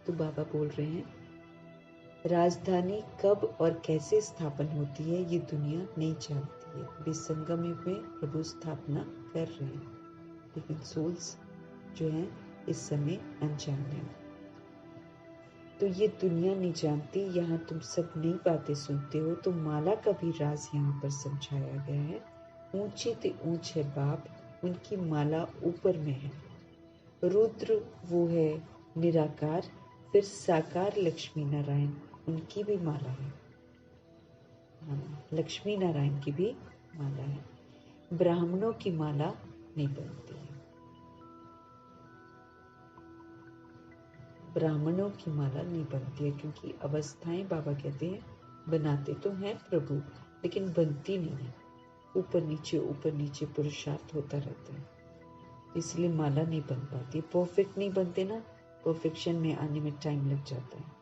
Speaker 1: तो बाबा बोल रहे हैं राजधानी कब और कैसे स्थापन होती है ये दुनिया नहीं जानती है। विसंगम युग में प्रभु स्थापना कर रहे हैं, लेकिन सोल्स जो हैं इस समय अनजान है। तो ये दुनिया नहीं जानती। यहाँ तुम सब नई बातें सुनते हो। तो माला का भी राज यहाँ पर समझाया गया है। ऊंचे ते ऊंच है बाप, उनकी माला ऊपर में है। रुद्र वो है निराकार, फिर साकार लक्ष्मी नारायण, उनकी भी माला है। लक्ष्मी नारायण की भी माला है। ब्राह्मणों की माला नहीं बनती है। ब्राह्मणों की माला नहीं बनती है, क्योंकि अवस्थाएं बाबा कहते हैं बनाते तो हैं प्रभु, लेकिन बनती नहीं है। ऊपर नीचे पुरुषार्थ होता रहता है, इसलिए माला नहीं बन पाती। परफेक्ट नहीं बनते ना, परफेक्शन में आने में टाइम लग जाता है।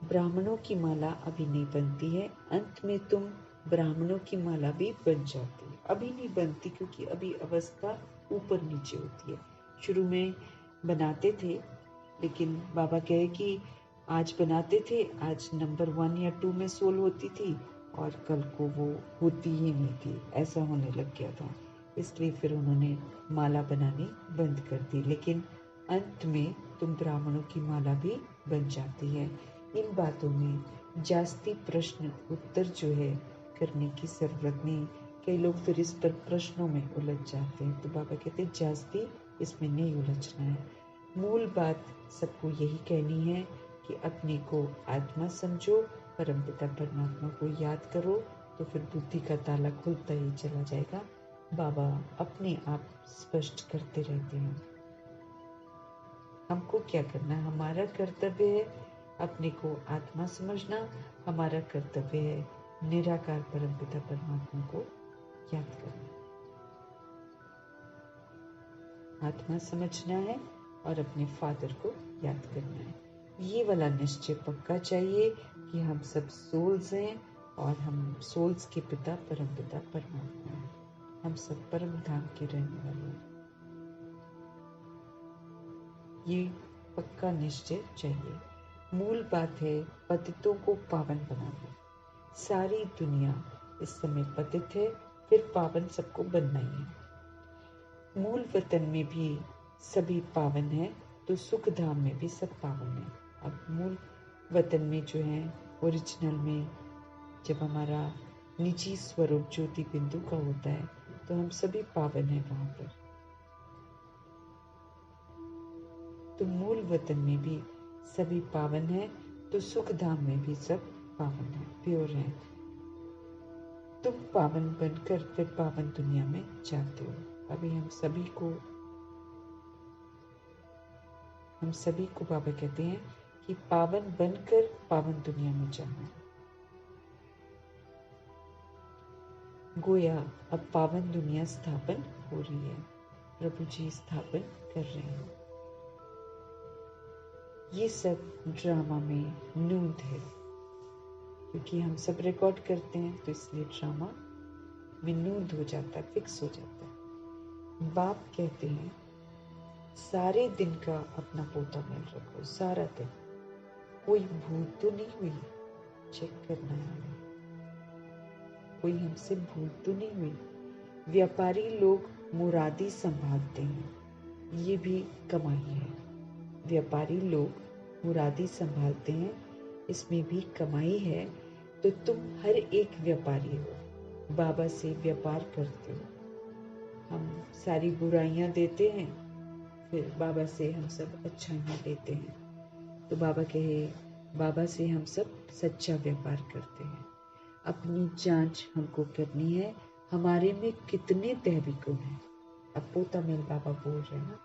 Speaker 1: ब्राह्मणों की माला अभी नहीं बनती है, अंत में तुम ब्राह्मणों की माला भी बन जाती है। अभी नहीं बनती क्योंकि अभी अवस्था ऊपर नीचे होती है। शुरू में बनाते थे, लेकिन बाबा कहे कि आज बनाते थे, आज नंबर 1 या 2 में सोल होती थी और कल को वो होती ही नहीं थी, ऐसा होने लग गया था। इसलिए फिर उन्होंने माला बनानी बंद कर दी। लेकिन अंत में तुम ब्राह्मणों की माला भी बन जाती है। इन बातों में जास्ती प्रश्न उत्तर जो है करने की जरूरत नहीं। कई लोग फिर इस पर प्रश्नों में उलझ जाते हैं, तो बाबा कहते हैं जास्ती इसमें नहीं उलझना है। मूल बात सबको यही कहनी है कि अपने को आत्मा समझो, परमपिता परमात्मा को याद करो, तो फिर बुद्धि का ताला खुलता ही चला जाएगा। बाबा अपने आप स्पष्ट करते रहते हैं। हमको क्या करना है? हमारा कर्तव्य है अपने को आत्मा समझना, हमारा कर्तव्य है निराकार परमपिता परमात्मा को याद करना। आत्मा समझना है और अपने फादर को याद करना है। ये वाला निश्चय पक्का चाहिए कि हम सब सोल्स हैं और हम सोल्स के पिता परमपिता परमात्मा हैं। हम सब परम धाम के रहने वाले हैं। ये पक्का निश्चय चाहिए। मूल बात है पतितों को पावन बनाना। सारी दुनिया इस समय पतित है, फिर पावन सबको बनना ही है। मूल वतन में भी सभी पावन है, तो सुख धाम में भी सब पावन है। अब मूल वतन में जो है ओरिजिनल में जब हमारा निजी स्वरूप ज्योति बिंदु का होता है, तो हम सभी पावन है वहां पर। तो मूल वतन में भी सभी पावन है, तो सुख धाम में भी सब पावन है, प्योर है। तुम पावन बनकर फिर पावन दुनिया में जाते हो। अभी हम सभी को बाबा कहते हैं कि पावन बनकर पावन दुनिया में जाना। गोया अब पावन दुनिया स्थापन हो रही है, प्रभु जी स्थापन कर रहे हैं। ये सब ड्रामा में नूंद है, क्योंकि हम सब रिकॉर्ड करते हैं, तो इसलिए ड्रामा में नूंद हो जाता है, फिक्स हो जाता है। बाप कहते हैं सारे दिन का अपना पोता मेल रखो, सारा दिन। कोई भूल तो नहीं हुई, चेक करना है। कोई हमसे भूल तो नहीं हुई। व्यापारी लोग मुरादी संभालते हैं, ये भी कमाई है। व्यापारी लोग मुरादी संभालते हैं, इसमें भी कमाई है। तो तुम हर एक व्यापारी हो, बाबा से व्यापार करते हो। हम सारी बुराइयां देते हैं, फिर बाबा से हम सब अच्छाइयां लेते हैं। तो बाबा से हम सब सच्चा व्यापार करते हैं। अपनी जांच हमको करनी है, हमारे में कितने दैवी गुण हैं। अब पोता मेल बाबा बोल रहे हैं ना,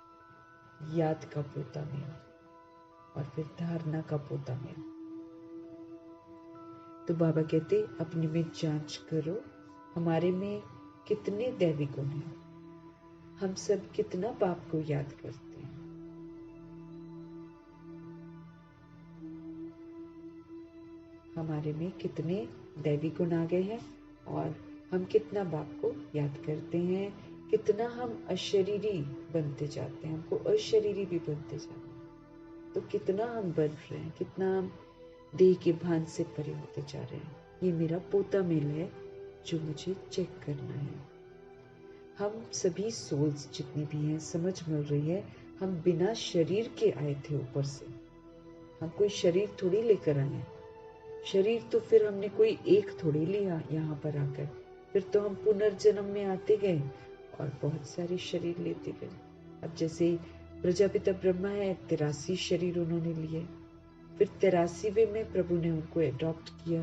Speaker 1: याद का पोता मेल और फिर धारणा का पोता मेल। तो बाबा कहते अपने में जांच करो, हमारे में कितने दैवी गुण हैं। हम सब कितना बाप को याद करते हैं। हमारे में कितने दैवी गुण आ गए हैं और हम कितना बाप को याद करते हैं। कितना हम अशरीरी बनते जाते हैं, हमको अशरीरी भी बनते जाते हैं। तो कितना हम बन रहे हैं, कितना हम देह के भान से परे होते जा रहे हैं। ये मेरा पोता मेल है जो मुझे चेक करना है। हम सभी सोल्स जितनी भी हैं, समझ मिल रही है, हम बिना शरीर के आए थे ऊपर से। हम कोई शरीर थोड़ी लेकर आए। शरीर तो फिर हमने कोई एक थोड़ी लिया यहाँ पर आकर, फिर तो हम पुनर्जन्म में आते गए और बहुत सारे शरीर लेते गए। अब जैसे प्रजापिता ब्रह्मा है, 83 शरीर उन्होंने लिए, फिर 83वें में प्रभु ने उनको एडॉप्ट किया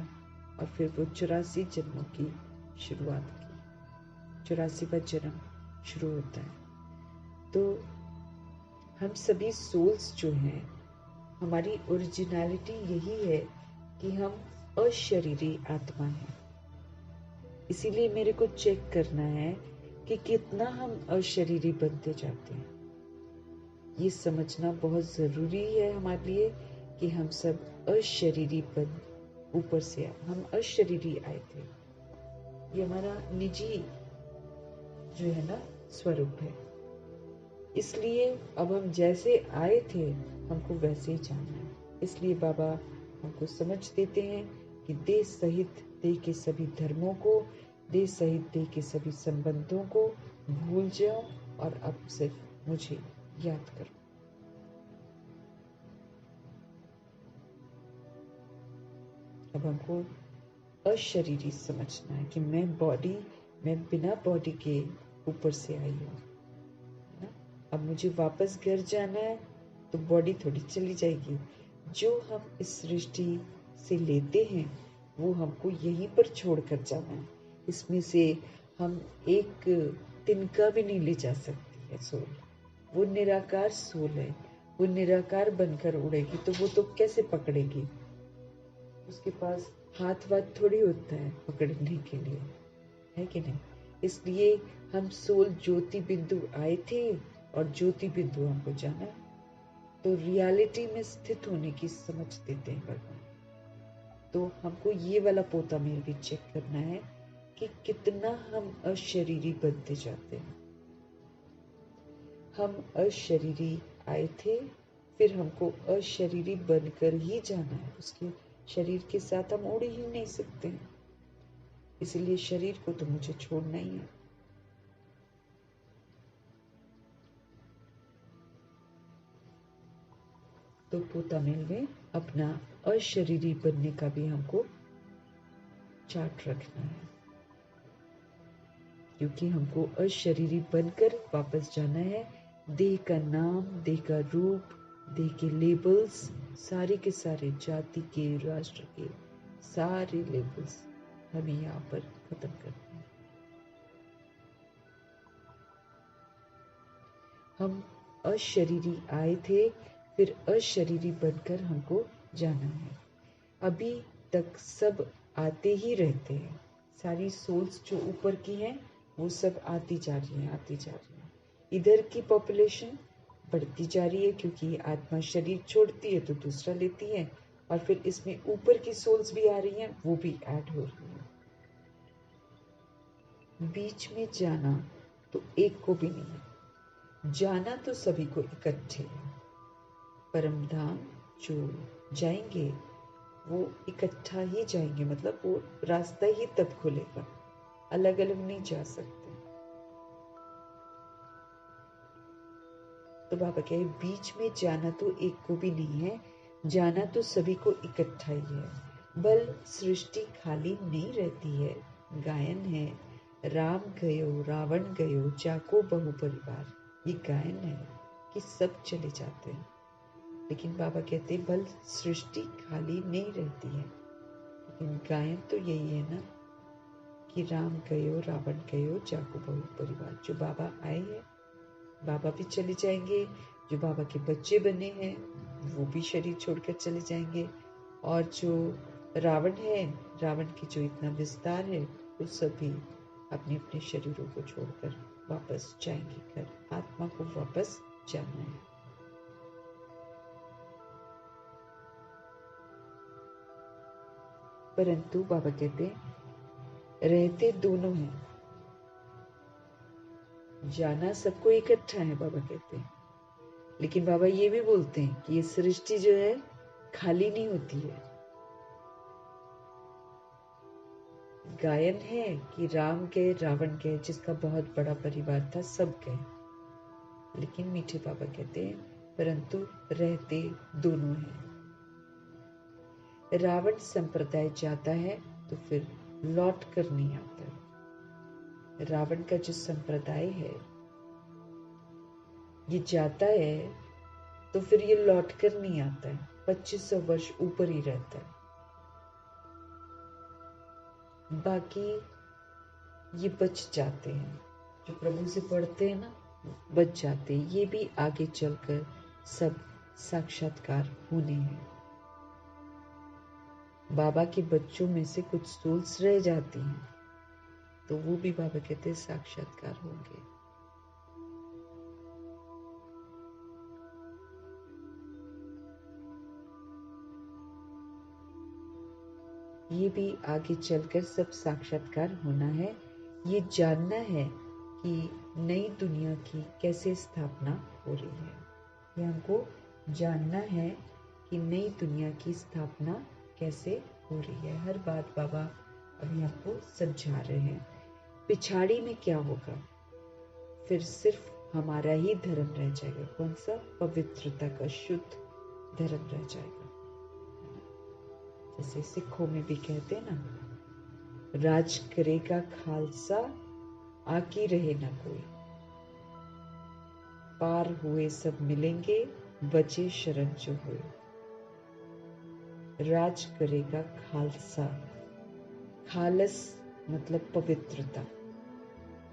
Speaker 1: और फिर वो 84 जन्मों की शुरुआत की। 84वां जन्म शुरू होता है। तो हम सभी सोल्स जो हैं, हमारी ओरिजिनलिटी यही है कि हम अशरीरी आत्मा हैं। इसीलिए मेरे को चेक करना है कि कितना हम अशरीरी बनते जाते हैं। ये समझना बहुत ज़रूरी है हमारे लिए कि हम सब अशरीरी बन ऊपर से हम अशरीरी आए थे। ये हमारा निजी जो है ना स्वरूप है। इसलिए अब हम जैसे आए थे हमको वैसे ही जाना है। इसलिए बाबा हमको समझ देते हैं कि देह सहित देह के सभी धर्मों को, देह सहित देह के सभी संबंधों को भूल जाओ और अब सिर्फ मुझे याद करो। अब हमको अशरीरी समझना है कि मैं बिना बॉडी के ऊपर से आई हूँ। अब मुझे वापस घर जाना है तो बॉडी थोड़ी चली जाएगी। जो हम इस सृष्टि से लेते हैं वो हमको यहीं पर छोड़कर जाना है। इसमें से हम एक तिनका भी नहीं ले जा सकती है सोल। वो निराकार सोल है, वो निराकार बनकर उड़ेगी तो वो तो कैसे पकड़ेगी? उसके पास हाथ वाथ थोड़ी होता है पकड़ने के लिए, है कि नहीं? इसलिए हम सोल ज्योति बिंदु आए थे और ज्योति बिंदु हमको जाना है। तो रियलिटी में स्थित होने की समझ देते हैं भगवान। तो हमको ये वाला पोता मेल भी चेक करना है कि कितना हम अशरीरी बनते जाते हैं। हम अशरीरी आए थे, फिर हमको अशरीरी बनकर ही जाना है। उसके शरीर के साथ हम उड़ ही नहीं सकते हैं। इसलिए शरीर को तो मुझे छोड़ना ही है। तो पोता मेल में अपना अशरीरी बनने का भी हमको चार्ट रखना है, क्योंकि हमको अशरीरी बनकर वापस जाना है। देह का नाम, देह का रूप, देह के लेबल्स, सारे के सारे जाति के, राष्ट्र के सारे लेबल्स हमें यहाँ पर खत्म करने हैं। हम अशरीरी आए थे, फिर अशरीरी बनकर हमको जाना है। अभी तक सब आते ही रहते हैं। सारी सोल्स जो ऊपर की हैं वो सब आती जा रही हैं, आती जा रही हैं। इधर की पॉपुलेशन बढ़ती जा रही है क्योंकि आत्मा शरीर छोड़ती है तो दूसरा लेती है, और फिर इसमें ऊपर की सोल्स भी आ रही हैं, वो भी ऐड हो रही हैं। बीच में जाना तो एक को भी नहीं है, जाना तो सभी को इकट्ठे है। परम धाम जो जाएंगे वो इकट्ठा ही जाएंगे, मतलब वो रास्ता ही तब खुलेगा, अलग अलग नहीं जा सकते। तो बाबा कहे बीच में जाना तो एक को भी नहीं है, जाना तो सभी को इकट्ठा ही है। बल सृष्टि खाली नहीं रहती है। गायन है, राम गयो रावण गयो जाको बहु परिवार। ये गायन है कि सब चले जाते हैं, लेकिन बाबा कहते बल सृष्टि खाली नहीं रहती है। लेकिन गायन तो यही है ना कि राम गयो रावण गयो जाको बहु परिवार। जो बाबा आए हैं बाबा भी चले जाएंगे, जो बाबा के बच्चे बने हैं वो भी शरीर छोड़कर चले जाएंगे, और जो रावण है, रावण की जो इतना विस्तार है, वो सभी अपने अपने शरीरों को छोड़कर वापस जाएंगे घर। आत्मा को वापस जाना है। परंतु बाबा कहते रहते दोनों हैं, जाना सबको इकट्ठा है बाबा कहते हैं। लेकिन बाबा ये भी बोलते हैं कि ये सृष्टि जो है खाली नहीं होती है। गायन है कि राम गए रावण गए, जिसका बहुत बड़ा परिवार था सब गए, लेकिन मीठे बाबा कहते हैं परंतु रहते दोनों हैं। रावण संप्रदाय जाता है तो फिर लौट कर नहीं आता है। रावण का जो संप्रदाय है ये जाता है तो फिर ये लौट कर नहीं आता है, 2500 वर्ष ऊपर ही रहता है। बाकी ये बच जाते हैं, जो प्रभु से पढ़ते हैं ना, बच जाते हैं। ये भी आगे चलकर सब साक्षात्कार होने हैं। बाबा के बच्चों में से कुछ सोल्स रह जाती हैं, तो वो भी बाबा कहते हैं साक्षात्कार होंगे। ये भी आगे चलकर सब साक्षात्कार होना है। ये जानना है कि नई दुनिया की कैसे स्थापना हो रही है। ये हमको जानना है कि नई दुनिया की स्थापना कैसे हो रही है। हर बात बाबा अभी आपको समझा रहे हैं। पिछाड़ी में क्या होगा? फिर सिर्फ हमारा ही धर्म रह जाएगा। कौन सा? पवित्रता का शुद्ध धर्म रह जाएगा। जैसे सिखों में भी कहते हैं ना, राज करेगा खालसा, आकी रहे ना कोई। पार हुए सब मिलेंगे, बचे शरण जो हुए। राज करेगा खालसा। खालस मतलब पवित्रता।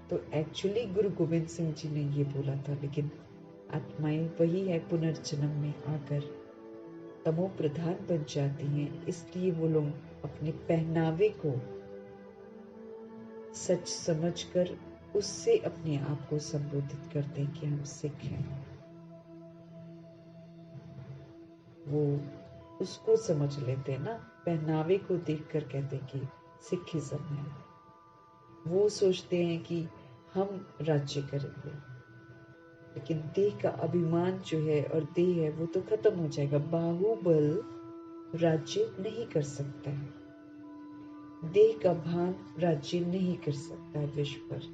Speaker 1: तो एक्चुअली गुरु गोविंद सिंह जी ने ये बोला था, लेकिन आत्माएं वही है पुनर्जन्म में आकर तमो प्रधान बन जाती हैं। इसलिए वो लोग अपने पहनावे को सच समझकर उससे अपने आप को संबोधित करते हैं कि हम सिख हैं। वो उसको समझ लेते हैं ना, पहनावे को देखकर कहते हैं कि सिखिज्म है। वो सोचते हैं कि हम राज्य करेंगे, लेकिन देह का अभिमान जो है और देह है वो तो खत्म हो जाएगा। बाहुबल राज्य नहीं कर सकता है। देह का भान राज्य नहीं कर सकता है विश्व पर।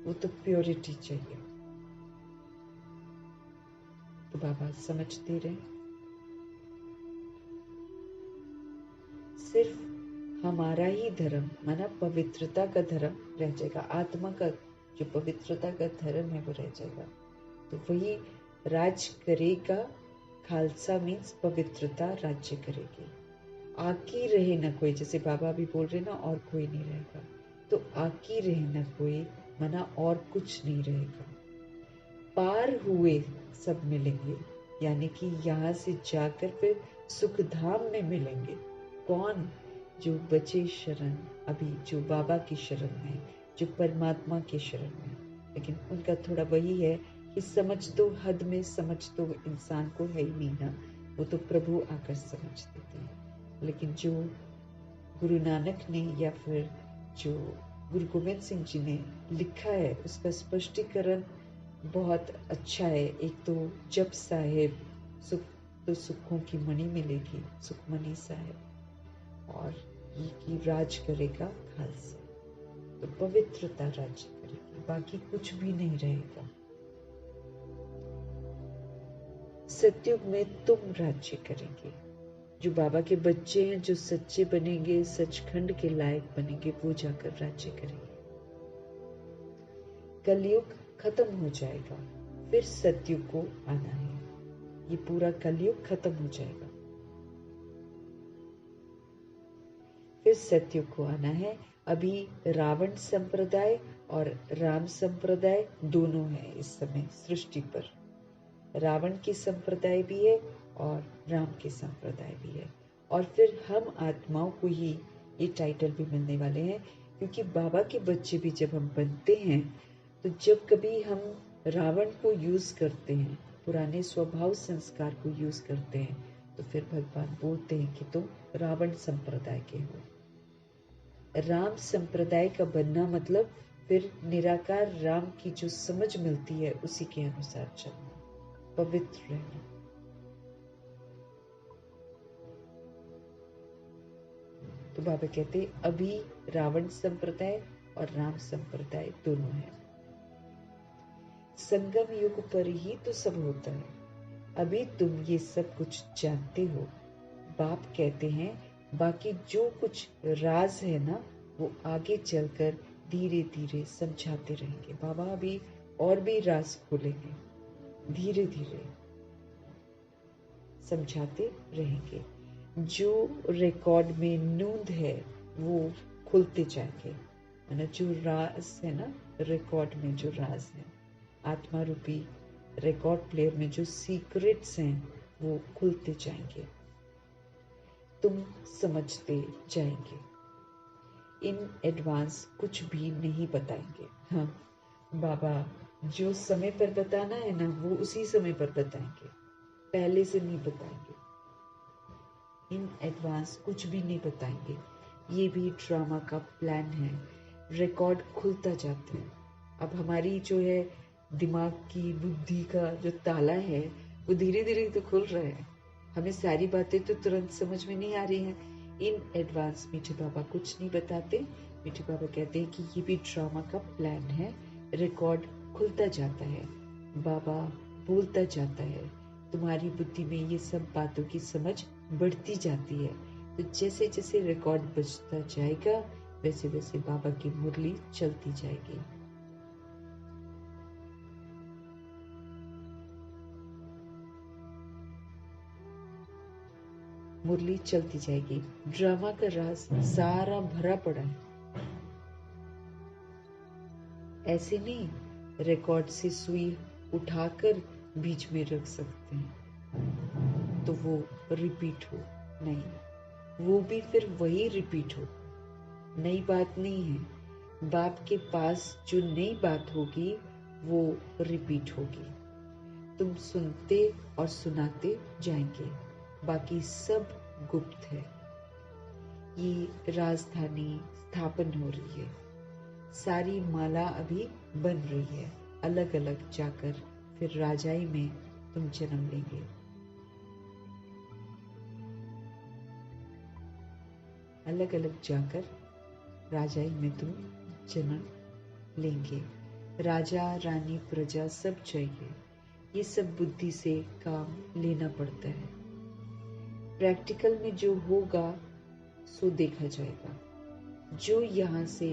Speaker 1: वो तो प्योरिटी चाहिए। तो बाबा समझते रहे, सिर्फ हमारा ही धर्म माना पवित्रता का धर्म रह जाएगा। आत्मा का जो पवित्रता का धर्म है वो रह जाएगा। तो वही राज करेगा। खालसा मीन्स पवित्रता राज्य करेगी। आकी रहे न कोई, जैसे बाबा भी बोल रहे ना, और कोई नहीं रहेगा। तो आकी रहे न कोई माना और कुछ नहीं रहेगा। पार हुए सब मिलेंगे, यानी कि यहाँ से जाकर फिर सुखधाम में मिलेंगे। कौन? जो बचे शरण, अभी जो बाबा की शरण में, जो परमात्मा की शरण में। लेकिन उनका थोड़ा वही है कि समझ तो हद में, समझ तो इंसान को है ही नहीं ना, वो तो प्रभु आकर समझ देते हैं। लेकिन जो गुरु नानक ने या फिर जो गुरु गोविंद सिंह जी ने लिखा है, उसका स्पष्टीकरण बहुत अच्छा है। एक तो जप साहेब, सुख तो सुखों की मणि मिलेगी, सुखमणि साहेब, और ये कि राज करेगा खालसा। तो पवित्रता राज्य करेगी, बाकी कुछ भी नहीं रहेगा। सतयुग में तुम राज्य करेंगे। जो बाबा के बच्चे हैं, जो सच्चे बनेंगे, सचखंड के लायक बनेंगे, वो जाकर राज्य करेंगे। कलयुग खत्म हो जाएगा, फिर सतयुग को आना है। ये पूरा कलयुग खत्म हो जाएगा, फिर सतयुग को आना है। अभी रावण संप्रदाय और राम संप्रदाय दोनों है इस समय सृष्टि पर। रावण की संप्रदाय भी है और राम के संप्रदाय भी है। और फिर हम आत्माओं को ही ये टाइटल भी मिलने वाले हैं, क्योंकि बाबा के बच्चे भी जब हम बनते हैं, तो जब कभी हम रावण को यूज करते हैं, पुराने स्वभाव संस्कार को यूज करते हैं, तो फिर भगवान बोलते हैं कि तुम रावण संप्रदाय के हो। राम संप्रदाय का बनना मतलब फिर निराकार राम की जो समझ मिलती है उसी के अनुसार चलना, पवित्र रहना। तो बाबा कहते अभी रावण संप्रदाय और राम संप्रदाय दोनों है। संगम युग पर ही तो सब होता है। अभी तुम ये सब कुछ जानते हो। बाप कहते हैं बाकी जो कुछ राज है ना, वो आगे चलकर धीरे धीरे समझाते रहेंगे। बाबा अभी और भी राज खोलेंगे, धीरे धीरे समझाते रहेंगे। जो रिकॉर्ड में नूंद है वो खुलते जाएंगे। है ना, जो राज है ना, रिकॉर्ड में जो राज है, आत्मा रूपी रिकॉर्ड प्लेयर में जो सीक्रेट्स हैं वो खुलते जाएंगे, तुम समझते जाएंगे। इन एडवांस कुछ भी नहीं बताएंगे। हाँ बाबा, जो समय पर बताना है ना वो उसी समय पर बताएंगे, पहले से नहीं बताएंगे। इन एडवांस कुछ भी नहीं बताएंगे। ये भी ड्रामा का प्लान है। रिकॉर्ड खुलता जाता है। अब हमारी जो है दिमाग की बुद्धि का जो ताला है वो धीरे धीरे तो खुल रहा है। हमें सारी बातें तो तुरंत समझ में नहीं आ रही हैं। इन एडवांस मीठे बाबा कुछ नहीं बताते। मीठे बाबा कहते हैं कि ये भी ड्रामा का प्लान है। रिकॉर्ड खुलता जाता है, बाबा बोलता जाता है, तुम्हारी बुद्धि में ये सब बातों की समझ बढ़ती जाती है। तो जैसे जैसे रिकॉर्ड बजता जाएगा वैसे वैसे बाबा की मुरली चलती जाएगी। मुरली चलती जाएगी। ड्रामा का राज सारा भरा पड़ा है। ऐसे नहीं रिकॉर्ड से सुई उठाकर बीच में रख सकते हैं तो वो रिपीट हो, नहीं, वो भी फिर वही रिपीट हो। नई बात नहीं है। बाप के पास जो नई बात होगी वो रिपीट होगी। तुम सुनते और सुनाते जाएंगे, बाकी सब गुप्त है। ये राजधानी स्थापन हो रही है। सारी माला अभी बन रही है। अलग अलग जाकर फिर राजाई में तुम जन्म लेंगे। अलग अलग जाकर राजाई में तुम जन्म लेंगे। राजा रानी प्रजा सब चाहिए। ये सब बुद्धि से काम लेना पड़ता है। प्रैक्टिकल में जो होगा सो देखा जाएगा। जो यहाँ से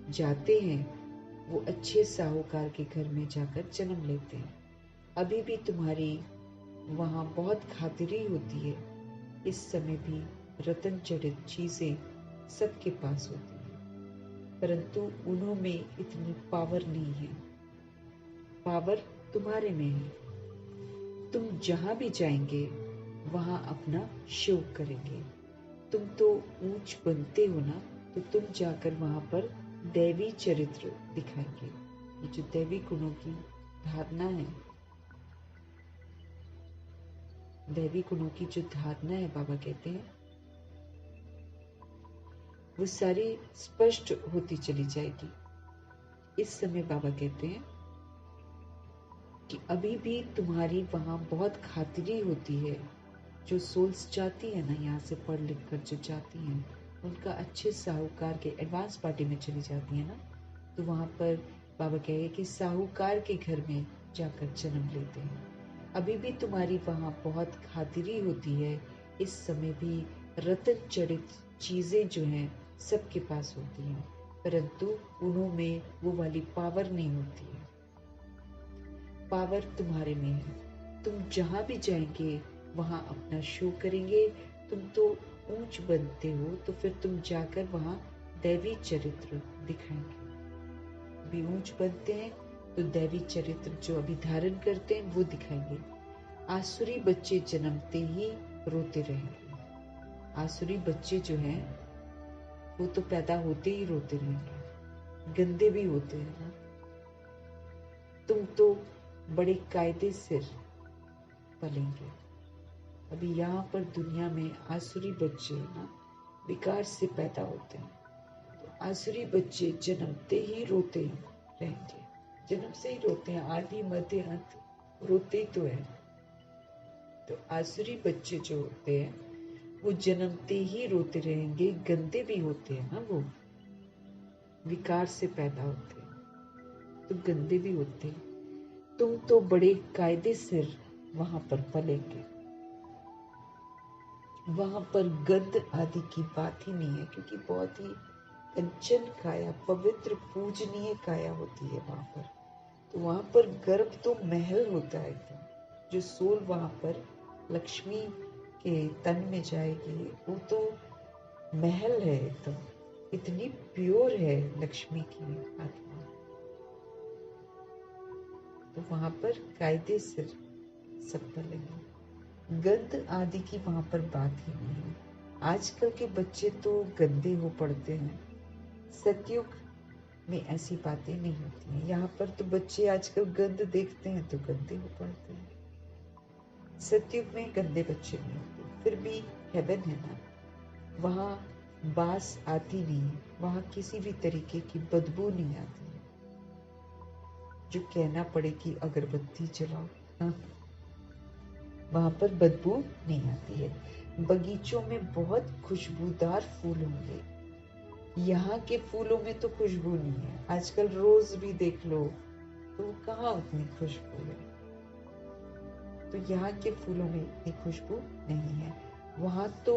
Speaker 1: जाते हैं वो अच्छे साहूकार के घर में जाकर जन्म लेते हैं। अभी भी तुम्हारी वहाँ बहुत खातिरी होती है। इस समय भी रतन जड़ित चीजें सबके पास होती हैं, परंतु उन्हों में इतनी पावर नहीं है। पावर तुम्हारे में है। तुम जहां भी जाएंगे वहां अपना शो करेंगे। तुम तो ऊंच बनते हो ना, तो तुम जाकर वहां पर दैवी चरित्र दिखाएंगे। ये जो दैवी गुणों की धारणा है, दैवी गुणों की जो धारणा है, बाबा कहते हैं वो सारी स्पष्ट होती चली जाएगी। इस समय बाबा कहते हैं कि अभी भी तुम्हारी वहां बहुत खातिरी होती है। जो सोल्स जाती है ना यहाँ से पढ़ लिख कर जो जाती हैं, उनका अच्छे साहूकार के एडवांस पार्टी में चली जाती है ना, तो वहां पर बाबा कहे कि साहूकार के घर में जाकर जन्म लेते हैं। अभी भी तुम्हारी वहां बहुत खातिरी होती है। इस समय भी रतन जड़ित चीजें जो हैं सबके पास होती हैं, परंतु उनमें वो वाली पावर नहीं होती है। पावर तुम्हारे में है। तुम जहां भी जाएंगे वहां अपना शो करेंगे। तुम तो ऊंच बनते हो तो फिर तुम जाकर वहां दैवी चरित्र दिखाएंगे। अभी ऊंच बनते हैं तो दैवी चरित्र जो अभी धारण करते हैं वो दिखाएंगे। आसुरी बच्चे जन्मते ही रोते रहेंगे। आसुरी बच्चे जो हैं वो तो पैदा होते ही रोते रहेंगे, गंदे भी होते हैं ना। तुम तो बड़े कायदे सिर पलेंगे। अभी यहाँ पर दुनिया में आसुरी बच्चे ना विकार से पैदा होते हैं, तो आसुरी बच्चे जन्मते ही रोते रहेंगे। जन्म से ही रोते हैं, आदि मध्य अंत रोते ही तो है। तो आसुरी बच्चे जो होते हैं वो जन्मते ही रोते रहेंगे, गंदे भी होते हैं ना, वो विकार से पैदा होते हैं तो गंदे भी होते हैं। तुम तो बड़े कायदे सिर वहां पर पलेंगे। वहां पर गंध आदि की बात ही नहीं है, क्योंकि बहुत ही कंचन काया, पवित्र पूजनीय काया होती है वहां पर। तो वहां पर गर्भ तो महल होता है एकदम। जो सोल वहां पर लक्ष्मी के तन में जाएगी वो तो महल है एकदम। इतनी प्योर है लक्ष्मी की आत्मा, तो वहां पर कायदे से सब पलेंगे। गंध आदि की वहां पर बात ही नहीं है। आजकल के बच्चे तो गंदे हो पड़ते हैं, सतयुग में ऐसी बातें नहीं होती हैं। यहाँ पर तो बच्चे आजकल गंद देखते हैं तो गंदे हो पड़ते हैं। सतयुग में गंदे बच्चे नहीं होते। फिर भी हेवन है ना, वहाँ बास आती नहीं है, वहाँ किसी भी तरीके की बदबू नहीं आती है जो कहना पड़े कि अगरबत्ती जलाओ। हाँ, वहां पर बदबू नहीं आती है। बगीचों में बहुत खुशबूदार फूल होंगे, यहाँ के फूलों में तो खुशबू नहीं है। आजकल रोज भी देख लो तो कहाँ उतनी खुशबू है, तो यहाँ के फूलों में इतनी खुशबू नहीं है। वहां तो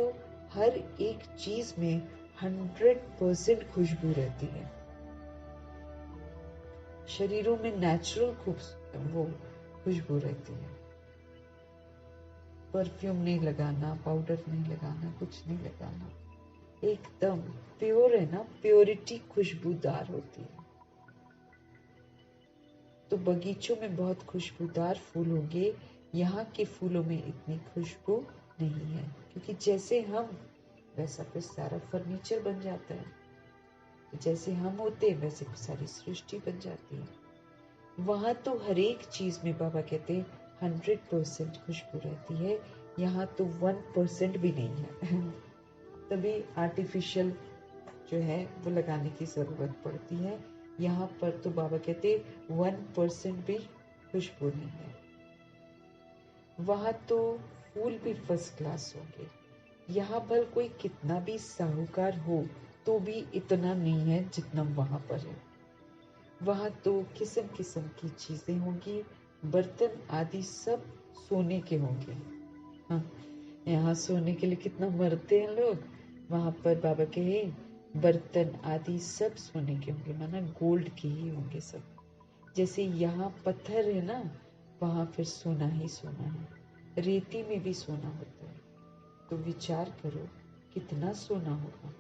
Speaker 1: हर एक चीज में 100% खुशबू रहती है। शरीरों में नेचुरल वो खुशबू रहती है। परफ्यूम नहीं लगाना, पाउडर नहीं लगाना, कुछ नहीं लगाना, एकदम प्योर है ना, प्योरिटी खुशबूदार होती है। तो बगीचों में बहुत खुशबूदार फूल होंगे, यहाँ के फूलों में इतनी खुशबू नहीं है, क्योंकि जैसे हम वैसा फिर सारा फर्नीचर बन जाता है। जैसे हम होते हैं वैसे सारी सृष्टि बन जाती है। वहां तो हर एक चीज में बाबा कहते हैं 100% खुशबू रहती है, यहाँ तो 1% भी नहीं है। तभी आर्टिफिशियल जो है वो लगाने की जरूरत पड़ती है। यहाँ पर तो बाबा कहते 1% भी खुशबू नहीं है। वहां तो फूल भी फर्स्ट क्लास होंगे। यहाँ पर कोई कितना भी साहूकार हो तो भी इतना नहीं है जितना वहां पर है। वहां तो किस्म किस्म की चीजें होंगी, बर्तन आदि सब सोने के होंगे। हाँ, यहाँ सोने के लिए कितना मरते हैं लोग, वहां पर बाबा के बर्तन आदि सब सोने के होंगे, माना गोल्ड के ही होंगे सब। जैसे यहाँ पत्थर है ना, वहां फिर सोना ही सोना है। रेती में भी सोना होता है। तो विचार करो कितना सोना होगा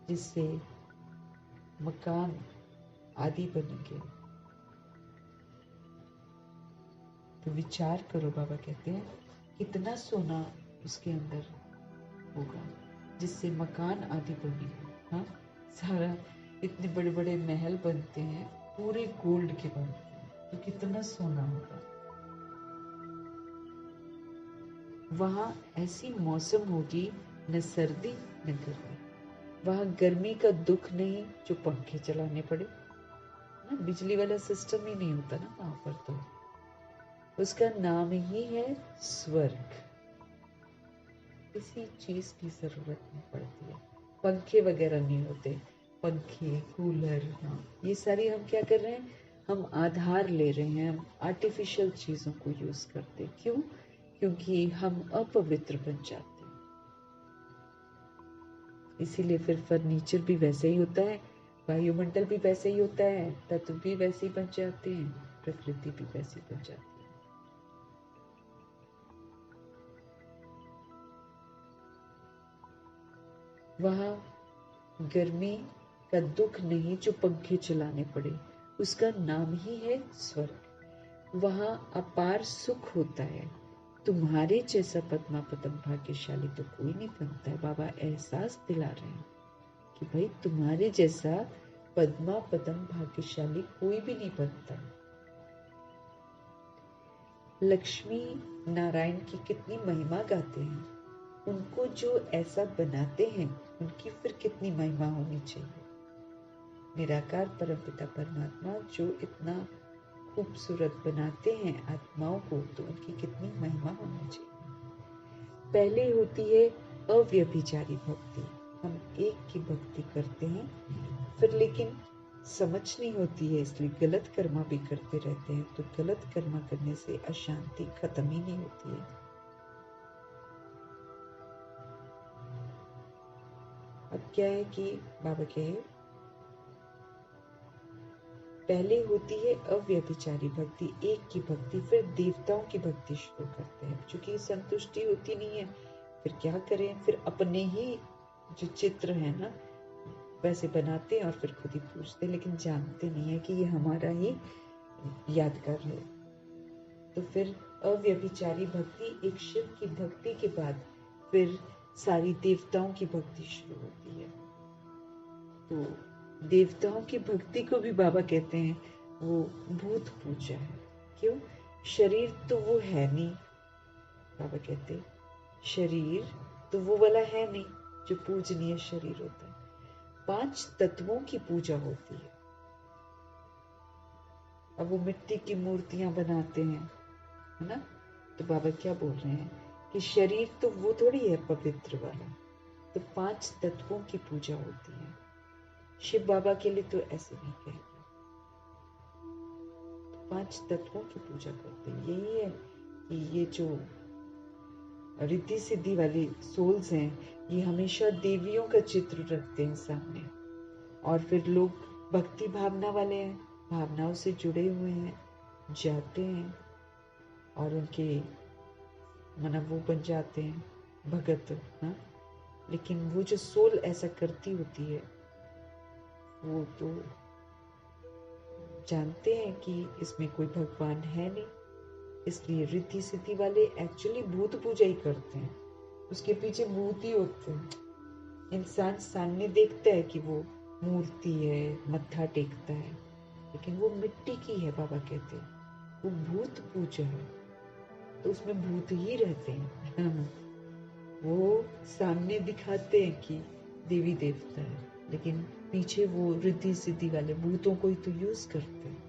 Speaker 1: जिससे मकान आदि बनेंगे। तो विचार करो, बाबा कहते हैं कितना सोना उसके अंदर होगा जिससे मकान आदि बनेंगे। हाँ, सारा इतने बड़े बड़े महल बनते हैं पूरे गोल्ड के बनते हैं, तो कितना सोना होगा। वहां ऐसी मौसम होगी, न सर्दी न गर्मी। वहां गर्मी का दुख नहीं जो पंखे चलाने पड़े ना, बिजली वाला सिस्टम ही नहीं होता ना वहां पर। तो उसका नाम ही है स्वर्ग। किसी चीज की जरूरत नहीं पड़ती है, पंखे वगैरह नहीं होते। पंखे, कूलर, हाँ, ये सारी हम क्या कर रहे हैं, हम आधार ले रहे हैं, हम आर्टिफिशियल चीजों को यूज करते। क्यों? क्योंकि हम अपवित्र बन जाते हैं। इसीलिए फिर फर्नीचर भी वैसे ही होता है, वायुमंडल भी वैसे ही होता है, तत्व भी वैसे ही बन जाते हैं, प्रकृति भी वैसी बन जाती है। वहां गर्मी का दुख नहीं जो पंखे चलाने पड़े, उसका नाम ही है स्वर्ग। वहां अपार सुख होता है। तुम्हारे जैसा पद्मा पदम भाग्यशाली तो कोई नहीं बनता है। बाबा एहसास दिला रहे हैं कि भाई तुम्हारे जैसा पद्मा पदम भाग्यशाली कोई भी नहीं बनता। लक्ष्मी नारायण की कितनी महिमा गाते हैं, उनको जो ऐसा बनाते हैं उनकी फिर कितनी महिमा होनी चाहिए। निराकार परमपिता परमात्मा जो इतना खूबसूरत बनाते हैं आत्माओं को, तो उनकी कितनी महिमा होनी चाहिए। पहले होती है अव्यभिचारी भक्ति। हम एक की भक्ति करते हैं, फिर लेकिन समझ नहीं होती है, इसलिए गलत कर्मा भी करते रहते हैं। तो गलत कर्मा करने से अशांति खत्म ही नहीं होती है। अब क्या है कि बाबा कहे पहले होती है अव्यभिचारी भक्ति, एक की भक्ति, फिर देवताओं की भक्ति शुरू करते हैं। चूंकि संतुष्टि होती नहीं है, फिर क्या करें, फिर अपने ही जो चित्र है ना, वैसे बनाते हैं और फिर खुद ही पूछते, लेकिन जानते नहीं है कि ये हमारा ही यादगार है। तो फिर अव्यभिचारी भक्ति, एक शिव की भक्ति के बाद फिर सारी देवताओं की भक्ति शुरू होती है। तो देवताओं की भक्ति को भी बाबा कहते हैं वो भूत पूजा है। क्यों? शरीर तो वो है नहीं, बाबा कहते शरीर तो वो वाला है नहीं जो पूजनीय शरीर होता है। 5 तत्वों की पूजा होती है। अब वो मिट्टी की मूर्तियां बनाते हैं, है ना? तो बाबा क्या बोल रहे हैं कि शरीर तो वो थोड़ी है पवित्र वाला। तो 5 तत्वों की पूजा होती है। शिव बाबा के लिए तो ऐसे नहीं कहेंगे, 5 तत्वों की पूजा करते हैं। यही है कि ये जो रिद्धि सिद्धि वाली सोल्स हैं, ये हमेशा देवियों का चित्र रखते हैं सामने, और फिर लोग भक्ति भावना वाले हैं, भावनाओं से जुड़े हुए हैं, जाते हैं और उनके मतलब वो बन जाते हैं भगत। हाँ, लेकिन वो जो सोल ऐसा करती होती है वो तो जानते हैं कि इसमें कोई भगवान है नहीं, इसलिए रिद्धि सिद्धि वाले एक्चुअली भूत पूजा ही करते हैं। उसके पीछे भूत ही होते हैं। इंसान सामने देखता है कि वो मूर्ति है, मत्था टेकता है, लेकिन वो मिट्टी की है। बाबा कहते हैं वो भूत पूजा है, तो उसमें भूत ही रहते हैं। वो सामने दिखाते हैं कि देवी देवता है, लेकिन पीछे वो रिद्धि सिद्धि वाले भूतों को ही तो यूज करते हैं।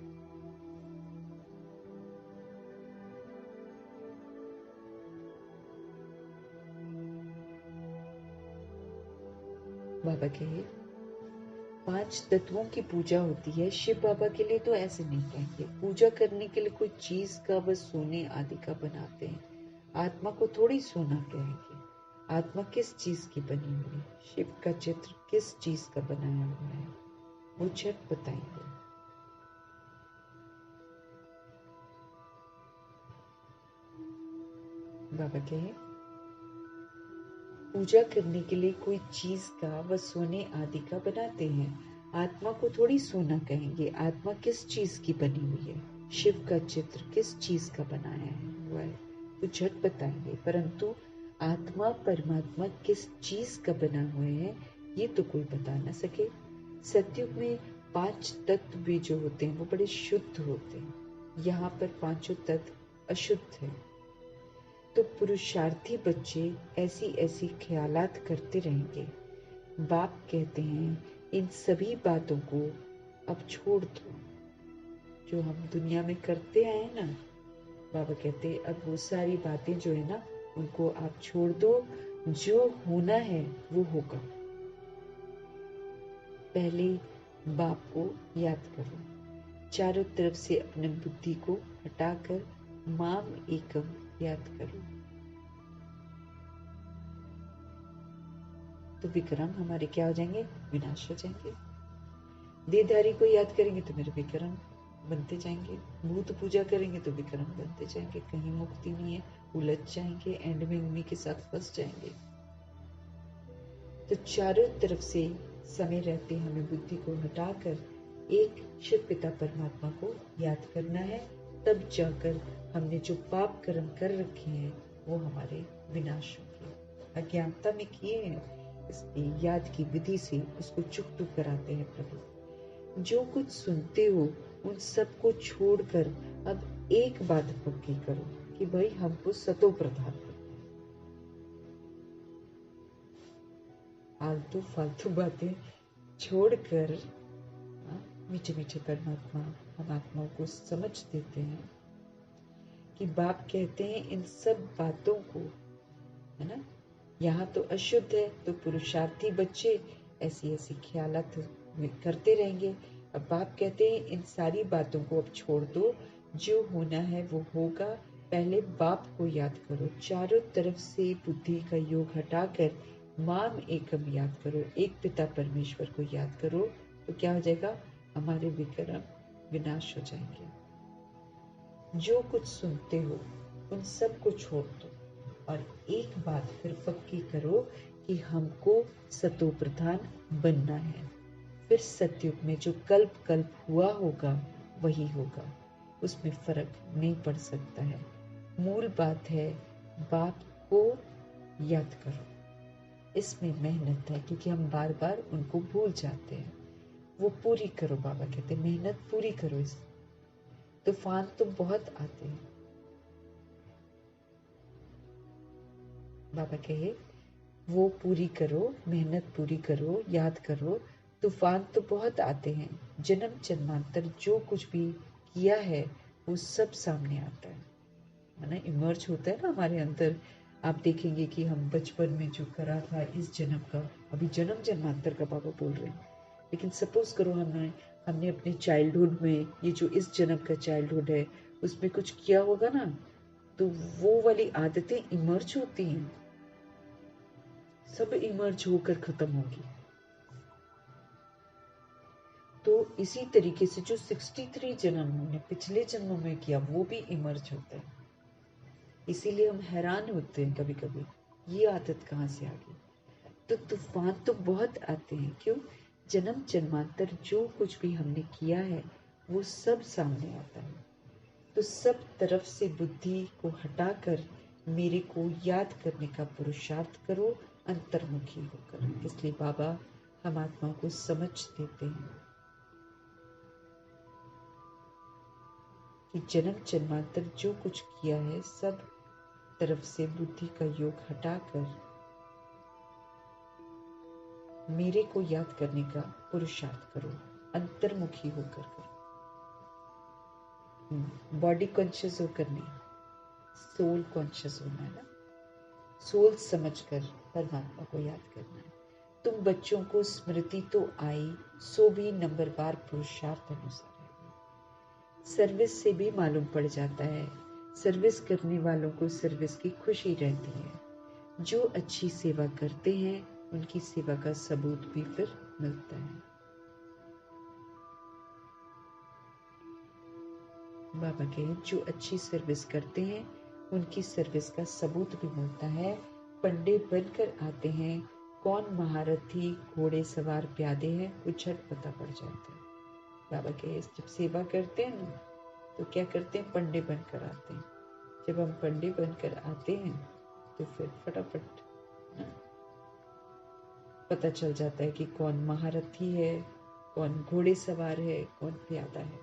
Speaker 1: बाबा कहे 5 तत्वों की पूजा होती है। शिव बाबा के लिए तो ऐसे नहीं कहेंगे। पूजा करने के लिए कोई चीज का बस सोने आदि का बनाते हैं। आत्मा को थोड़ी सोना कहेंगे। आत्मा किस चीज की बनी हुई है? शिव का चित्र किस चीज का बनाया हुआ है? वो झट बताएंगे। बाबा कहे पूजा करने के लिए कोई चीज का व सोने आदि का बनाते हैं। आत्मा को थोड़ी सोना कहेंगे। आत्मा किस चीज की बनी हुई है? शिव का चित्र किस चीज का बनाया है हुआ है? तो झट बताएंगे। परंतु आत्मा परमात्मा किस चीज का बना हुए है ये तो कोई बता ना सके। सतयुग में 5 तत्व भी जो होते हैं वो बड़े शुद्ध होते हैं। यहाँ पर 5 तत्व अशुद्ध है। तो पुरुषार्थी बच्चे ऐसी ऐसी ख्यालात करते रहेंगे। बाप कहते हैं इन सभी बातों को अब छोड़ दो जो हम दुनिया में करते आए ना। बाबा कहते हैं अब वो सारी बातें जो है ना उनको आप छोड़ दो। जो होना है वो होगा। पहले बाप को याद करो। चारों तरफ से अपने बुद्धि को हटाकर माम एकम याद करो। तो विक्रम हमारे क्या हो जाएंगे? विनाश हो जाएंगे। देहधारी को याद करेंगे तो मेरे विक्रम बनते जाएंगे। भूत पूजा करेंगे तो विक्रम बनते जाएंगे। कहीं मुक्ति नहीं है, उलझ जाएंगे, एंड में उन्हीं के साथ फंस जाएंगे। तो चारों तरफ से समय रहते हमें बुद्धि को हटाकर एक शिव पिता परमात्मा को याद करना है। तब जाकर हमने जो पाप कर्म कर रखे हैं वो हमारे विनाश होंगे। अज्ञानता में किए हैं, इसलिए याद की विधि से उसको चुकतू कराते हैं प्रभु। जो कुछ सुनते हो उन सबको छोड़कर अब एक बात पक्की करो कि भाई हमको सतो प्रधान करना है। आलतू फालतू बातें छोड़कर मीठे मीठे परमात्मा हम आत्माओं को समझ देते हैं कि बाप कहते हैं इन सब बातों को, है ना, यहाँ तो अशुद्ध है तो पुरुषार्थी बच्चे ऐसी ऐसी ख्यालात करते रहेंगे। अब बाप कहते हैं इन सारी बातों को अब छोड़ दो। जो होना है वो होगा। पहले बाप को याद करो। चारों तरफ से बुद्धि का योग हटाकर माम एकम याद करो। एक पिता परमेश्वर को याद करो तो क्या हो जाएगा? हमारे विक्रम विनाश हो जाएंगे। जो कुछ सुनते हो उन सब को छोड़ दो और एक बात फिर पक्की करो कि हमको सतो प्रधान बनना है। फिर सतयुग में जो कल्प कल्प हुआ होगा वही होगा, उसमें फर्क नहीं पड़ सकता है। मूल बात है बाप को याद करो। इसमें मेहनत है क्योंकि हम बार बार उनको भूल जाते हैं। वो पूरी करो, बाबा कहते हैं मेहनत पूरी करो। इस तूफान तो बहुत आते हैं, बाबा कहे वो पूरी करो, मेहनत पूरी करो, याद करो। तूफान तो बहुत आते हैं, जन्म जन्मांतर जो कुछ भी किया है वो सब सामने आता है ना, इमर्ज होता है ना हमारे अंदर। आप देखेंगे कि हम बचपन में जो करा था इस जन्म का, अभी जन्म जन्मांतर का बाबा बोल रहे हैं, लेकिन सपोज करो हमने अपने चाइल्डहुड में, ये जो इस जन्म का चाइल्डहुड है उसमें कुछ किया होगा ना, तो वो वाली आदतें इमर्ज होती हैं, सब इमर्ज होकर खत्म होगी। तो इसी तरीके से जो 63 जन्म हमने पिछले जन्मों में किया वो भी इमर्ज होता है। इसीलिए हम हैरान होते हैं कभी कभी, ये आदत कहाँ से आ गई। तो तूफान तो बहुत आते हैं, क्यों? जन्म जन्मांतर जो कुछ भी हमने किया है वो सब सामने आता है। तो सब तरफ से बुद्धि को हटाकर मेरे को याद करने का पुरुषार्थ करो, अंतर्मुखी होकर। इसलिए बाबा हम आत्माओं को समझ देते हैं कि जन्म जन्मांतर जो कुछ किया है सब तरफ से बुद्धि का योग हटाकर मेरे को याद करने का पुरुषार्थ करो, अंतर्मुखी होकर करो। बॉडी कॉन्शियस होकर नहीं, सोल कॉन्शियस होना है ना, सोल समझकर परमात्मा को याद करना है। तुम बच्चों को स्मृति तो आई, सो भी नंबरवार पुरुषार्थ अनुसार है। सर्विस से भी मालूम पड़ जाता है, सर्विस करने वालों को सर्विस की खुशी रहती है। जो अच्छी सेवा करते हैं उनकी सेवा का सबूत भी फिर मिलता है। बाबा कहे जो अच्छी सर्विस करते हैं उनकी सर्विस का सबूत भी मिलता है। पंडे बनकर आते हैं, कौन महारथी घोड़े सवार प्यादे हैं वो झट पता पड़ जाता है। बाबा कहे जब सेवा करते हैं ना तो क्या करते हैं, पंडे बनकर आते हैं। जब हम पंडे बनकर आते हैं तो फिर फटाफट पता चल जाता है कि कौन महारथी है, कौन घोड़े सवार है, कौन प्यादा है।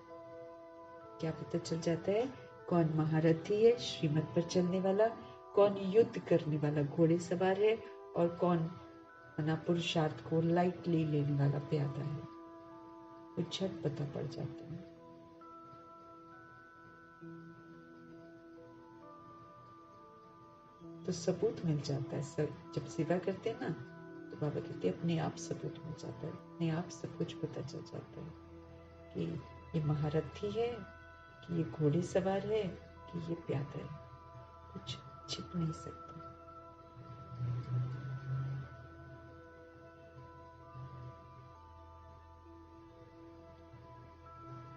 Speaker 1: क्या पता चल जाता है, कौन महारथी है श्रीमत पर चलने वाला, कौन युद्ध करने वाला घोड़े सवार है, और कौन पुरुषार्थ को लाइटली लेने वाला प्यादा है। वो झट पता पड़ जाता है। तो सबूत मिल जाता है। सब जब सेवा करते हैं ना तो बाबा कहते हैं अपने आप सबूत मिल जाता है, अपने आप सब कुछ पता चल जाता है कि ये महारथी है, कि ये घोड़े सवार है, कि ये प्यादा है। कुछ छिप नहीं सकता।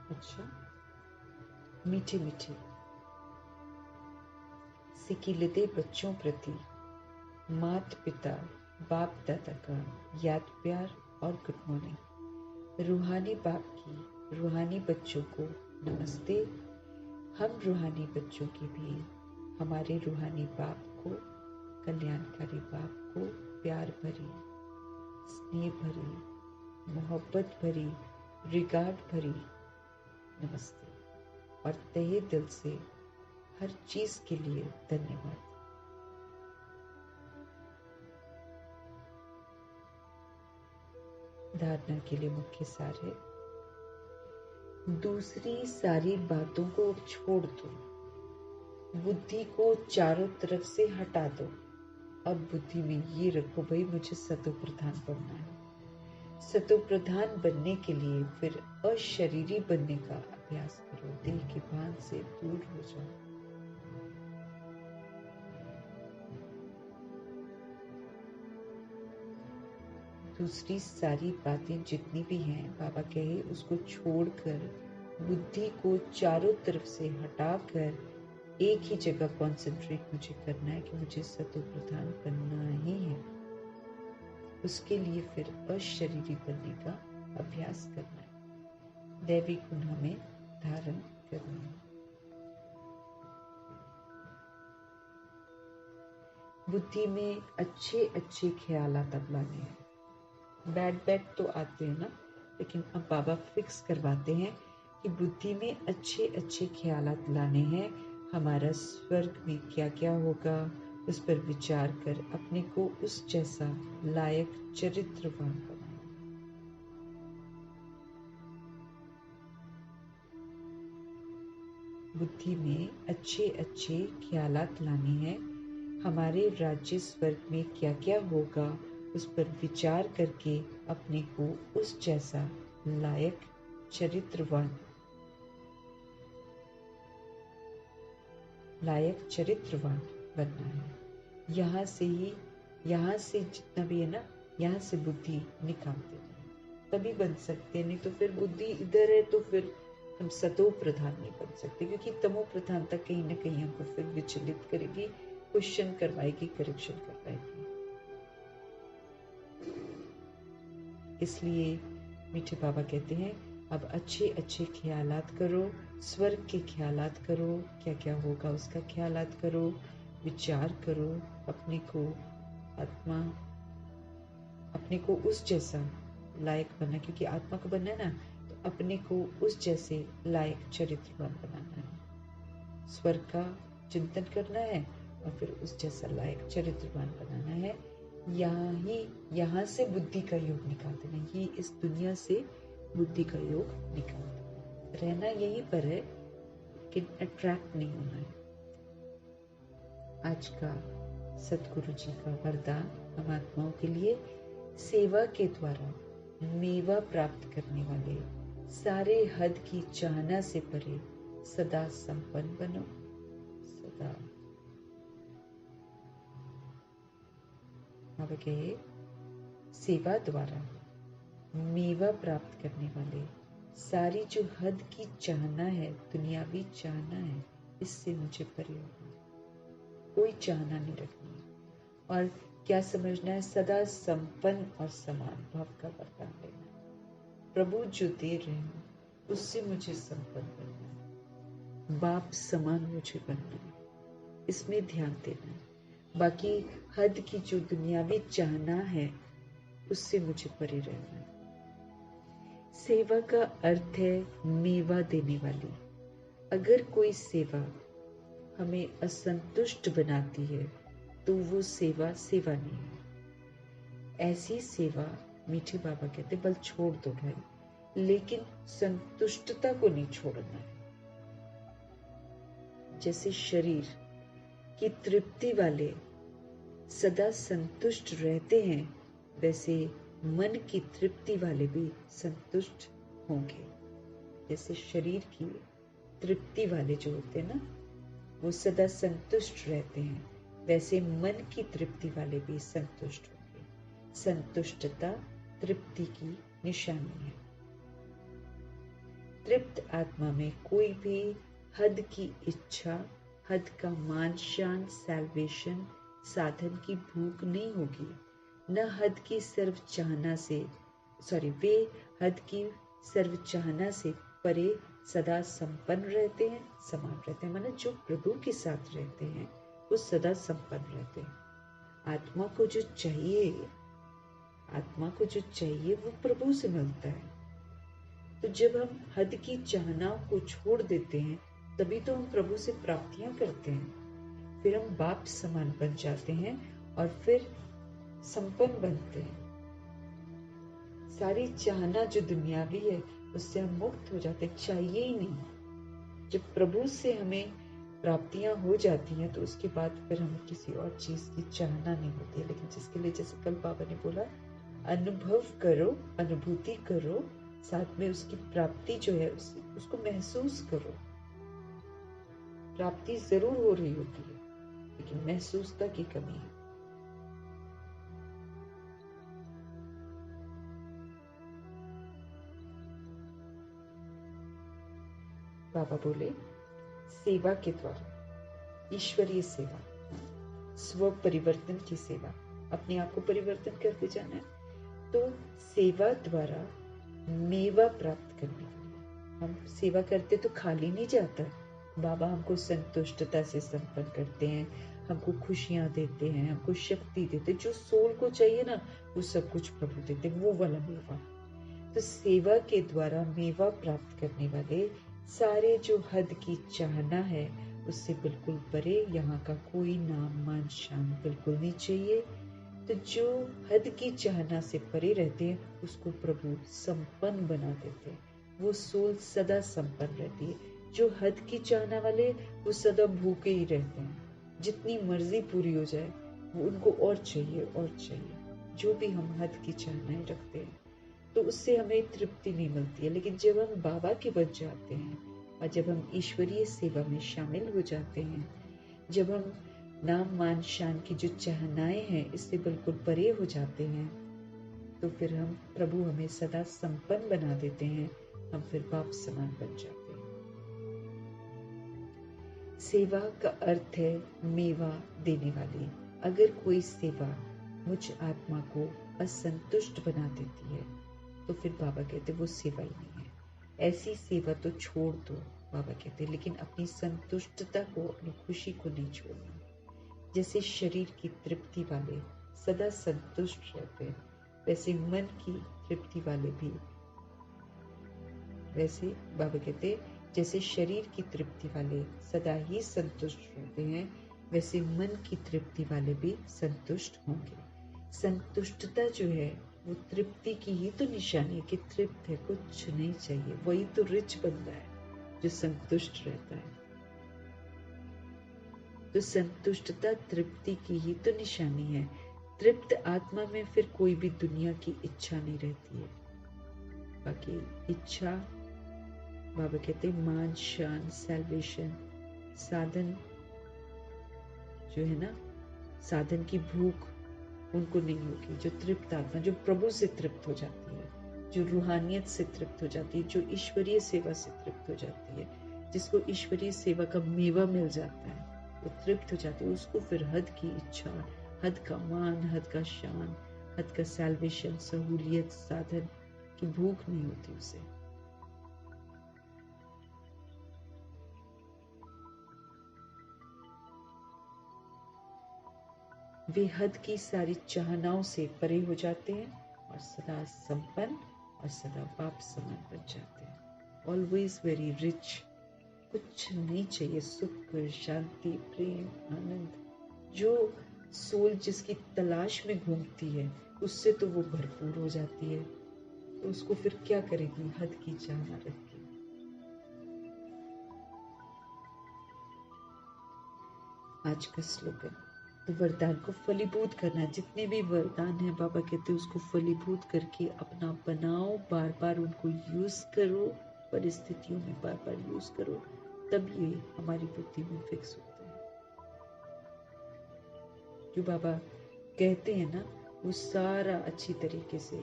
Speaker 1: अच्छा, मीठे मीठे सिकिलते बच्चों प्रति माता पिता बाप दादा का याद प्यार और गुड मॉर्निंग। रूहानी बाप की रूहानी बच्चों को नमस्ते। हम रूहानी बच्चों की भी हमारे रूहानी बाप को, कल्याणकारी बाप को प्यार भरी, स्नेह भरी, मोहब्बत भरी, रिगार्ड भरी नमस्ते और तहे दिल से हर चीज के लिए धन्यवाद। धारणा के लिए मुख्य सार है, दूसरी सारी बातों को छोड़ दो, बुद्धि को चारों तरफ से हटा दो। अब बुद्धि में ये रखो भाई मुझे सतो प्रधान बनना है। सतो प्रधान बनने के लिए फिर अशरीरी बनने का अभ्यास करो। दिल के भान से दूर हो जाओ। दूसरी सारी बातें जितनी भी हैं बाबा कहे उसको छोड़कर बुद्धि को चारों तरफ से हटाकर एक ही जगह कॉन्सेंट्रेट मुझे करना है कि मुझे सतो प्रधान बनना ही है। उसके लिए फिर अशरीरी बनने का अभ्यास करना है, दैवी गुण हमें धारण करना है। बुद्धि में अच्छे अच्छे ख्यालात अब लाने हैं। बैड तो आते हैं ना, लेकिन अब बाबा फिक्स करवाते हैं कि बुद्धि में अच्छे अच्छे ख्यालात लाने हैं। हमारा स्वर्ग में क्या क्या होगा उस पर विचार कर अपने को उस जैसा लायक चरित्रवान बनाए। बुद्धि में अच्छे अच्छे ख्यालात लाने हैं। हमारे राज्य स्वर्ग में क्या क्या होगा उस पर विचार करके अपने को उस जैसा लायक चरित्रवान बनना है। यहाँ से जितना भी है ना, यहाँ से बुद्धि निकाल देना, तभी बन सकते हैं। नहीं तो फिर बुद्धि इधर है तो फिर हम सतो प्रधान नहीं बन सकते, क्योंकि तमो प्रधान तक कहीं ना कहीं हमको फिर विचलित करेगी, क्वेश्चन करवाएगी, करेक्शन करवाएगी। इसलिए मीठे बाबा कहते हैं अब अच्छे अच्छे ख्यालात करो, स्वर्ग के ख्यालात करो, क्या क्या होगा उसका ख्यालात करो, विचार करो, अपने को उस जैसा लायक बनना, क्योंकि आत्मा को बनना है ना, तो अपने को उस जैसे लायक चरित्रवान बनाना है। स्वर्ग का चिंतन करना है और फिर उस जैसा लायक चरित्रवान बनाना है। यहाँ से बुद्धि का योग निकाल देना, ये इस दुनिया से बुद्धि का योग निकाल देना। रहना यहीं पर है, लेकिन अट्रैक्ट नहीं होना है। आज का सतगुरु जी का वरदान हम आत्माओं के लिए, सेवा के द्वारा मेवा प्राप्त करने वाले, सारे हद की चाहना से परे सदा संपन्न बनो। सदा बाबा कहे सेवा द्वारा मेवा प्राप्त करने वाले, सारी जो हद की चाहना है, दुनियावी चाहना है, इससे मुझे परे होना, कोई चाहना नहीं रखनी। और क्या समझना है, सदा संपन्न और समान भाव का वरदान लेना। प्रभु जो दे रहे हैं उससे मुझे संपन्न बनना है, बाप समान मुझे बनना है, इसमें ध्यान देना है। बाकी हद की जो दुनियावी चाहना है उससे मुझे परे रहना है। सेवा का अर्थ है मेवा देने वाली। अगर कोई सेवा हमें असंतुष्ट बनाती है तो वो सेवा नहीं है। ऐसी सेवा मीठे बाबा कहते बल छोड़ दो भाई, लेकिन संतुष्टता को नहीं छोड़ना है। जैसे शरीर की तृप्ति वाले सदा संतुष्ट रहते हैं, वैसे मन की तृप्ति वाले भी संतुष्ट होंगे। जैसे शरीर की तृप्ति वाले जो होते हैं ना, वो सदा संतुष्ट रहते हैं, वैसे मन की तृप्ति वाले भी संतुष्ट होंगे। संतुष्टता तृप्ति की निशानी है। तृप्त आत्मा में कोई भी हद की इच्छा, हद का मान शान, सैल्वेशन, साधन की भूख नहीं होगी। न हद की सर्व चाहना से परे सदा संपन्न रहते हैं, समान रहते हैं। माने जो प्रभु के साथ रहते हैं वो सदा संपन्न रहते हैं। आत्मा को जो चाहिए वो प्रभु से मिलता है। तो जब हम हद की चाहनाओं को छोड़ देते हैं तभी तो हम प्रभु से प्राप्तियां करते हैं, फिर हम बाप समान बन जाते हैं और फिर संपन्न बनते हैं। सारी चाहना जो दुनियावी है उससे हम मुक्त हो जाते हैं, चाहिए ही नहीं। जब प्रभु से हमें प्राप्तियां हो जाती हैं तो उसके बाद फिर हमें किसी और चीज की चाहना नहीं होती है। लेकिन जिसके लिए, जैसे कल बाबा ने बोला, अनुभव करो, अनुभूति करो, साथ में उसकी प्राप्ति जो है उसको महसूस करो। प्राप्ति जरूर हो रही होती है, लेकिन महसूसता की कमी है। बाबा बोले सेवा के द्वारा, ईश्वरीय सेवा, स्व परिवर्तन की सेवा, अपने आप को परिवर्तन करते जाना है। तो सेवा द्वारा मेवा प्राप्त करने के लिए। हम सेवा करते तो खाली नहीं जाता। बाबा हमको संतुष्टता से संपन्न करते हैं, हमको खुशियां देते हैं, हमको शक्ति देते हैं, जो सोल को चाहिए ना वो सब कुछ प्रभु देते हैं, वो वाला मेवा। तो सेवा के द्वारा मेवा प्राप्त करने वाले सारे जो हद की चाहना है उससे बिल्कुल परे, यहाँ का कोई नाम मान शान बिल्कुल नहीं चाहिए। तो जो हद की चाहना से परे रहते हैं उसको प्रभु संपन्न बना देते हैं, वो सोल सदा संपन्न रहती है। जो हद की चाहना वाले वो सदा भूखे ही रहते हैं, जितनी मर्जी पूरी हो जाए वो उनको और चाहिए और चाहिए। जो भी हम हद की चाहनाएं रखते हैं तो उससे हमें तृप्ति नहीं मिलती है। लेकिन जब हम बाबा के बन जाते हैं और जब हम ईश्वरीय सेवा में शामिल हो जाते हैं, जब हम नाम मान शान की जो चाहनाएं हैं इससे बिल्कुल परे हो जाते हैं, तो फिर हम प्रभु हमें सदा संपन्न बना देते हैं, हम फिर बाप समान बन जाते हैं। सेवा का अर्थ है मेवा देने वाली। अगर कोई सेवा मुझ आत्मा को असंतुष्ट बना देती है तो फिर बाबा कहते वो सेवा ही नहीं है, ऐसी सेवा तो छोड़ दो। बाबा कहते लेकिन अपनी संतुष्टता को, अपनी खुशी को नहीं छोड़ना। जैसे शरीर की तृप्ति वाले सदा संतुष्ट रहते हैं, वैसे मन की तृप्ति वाले भी, वैसे बाबा कहते जैसे शरीर की तृप्ति वाले सदा ही संतुष्ट रहते हैं, वैसे मन की तृप्ति वाले भी संतुष्ट होंगे। संतुष्टता जो है वो तृप्ति की ही तो निशानी है कि तृप्त है, कुछ नहीं चाहिए। वही तो रिच बंदा है जो संतुष्ट रहता है। तो संतुष्टता तृप्ति की ही तो निशानी है। तृप्त आत्मा में फिर कोई भी दुनिया की इच्छा नहीं रहती है। बाकी इच्छा बाबा कहते मान शान सैल्वेशन साधन जो है ना, साधन की भूख उनको नहीं होगी। जो तृप्त आत्मा, जो प्रभु से तृप्त हो जाती है, जो रूहानियत से तृप्त हो जाती है, जो ईश्वरीय सेवा से तृप्त हो जाती है, जिसको ईश्वरीय सेवा का मेवा मिल जाता है, वो तृप्त हो जाती है। उसको फिर हद की इच्छा, हद का मान, हद का शान, हद का सैल्वेशन, सहूलियत, साधन की भूख नहीं होती उसे। वे हद की सारी चाहनाओं से परे हो जाते हैं और सदा संपन्न और सदा बाप समान बन जाते हैं। ऑलवेज वेरी रिच, कुछ नहीं चाहिए, सुख शांति प्रेम आनंद। जो सोल जिसकी तलाश में घूमती है उससे तो वो भरपूर हो जाती है, तो उसको फिर क्या करेगी हद की चाहना रख के। आज का स्लोगन, तो वरदान को फलीभूत करना। जितने भी वरदान है बाबा कहते हैं उसको फलीभूत करके अपना बनाओ, बार बार उनको यूज करो, परिस्थितियों में बार बार यूज करो, तब ये हमारी बुद्धि में फिक्स होता है। जो बाबा कहते हैं ना वो सारा अच्छी तरीके से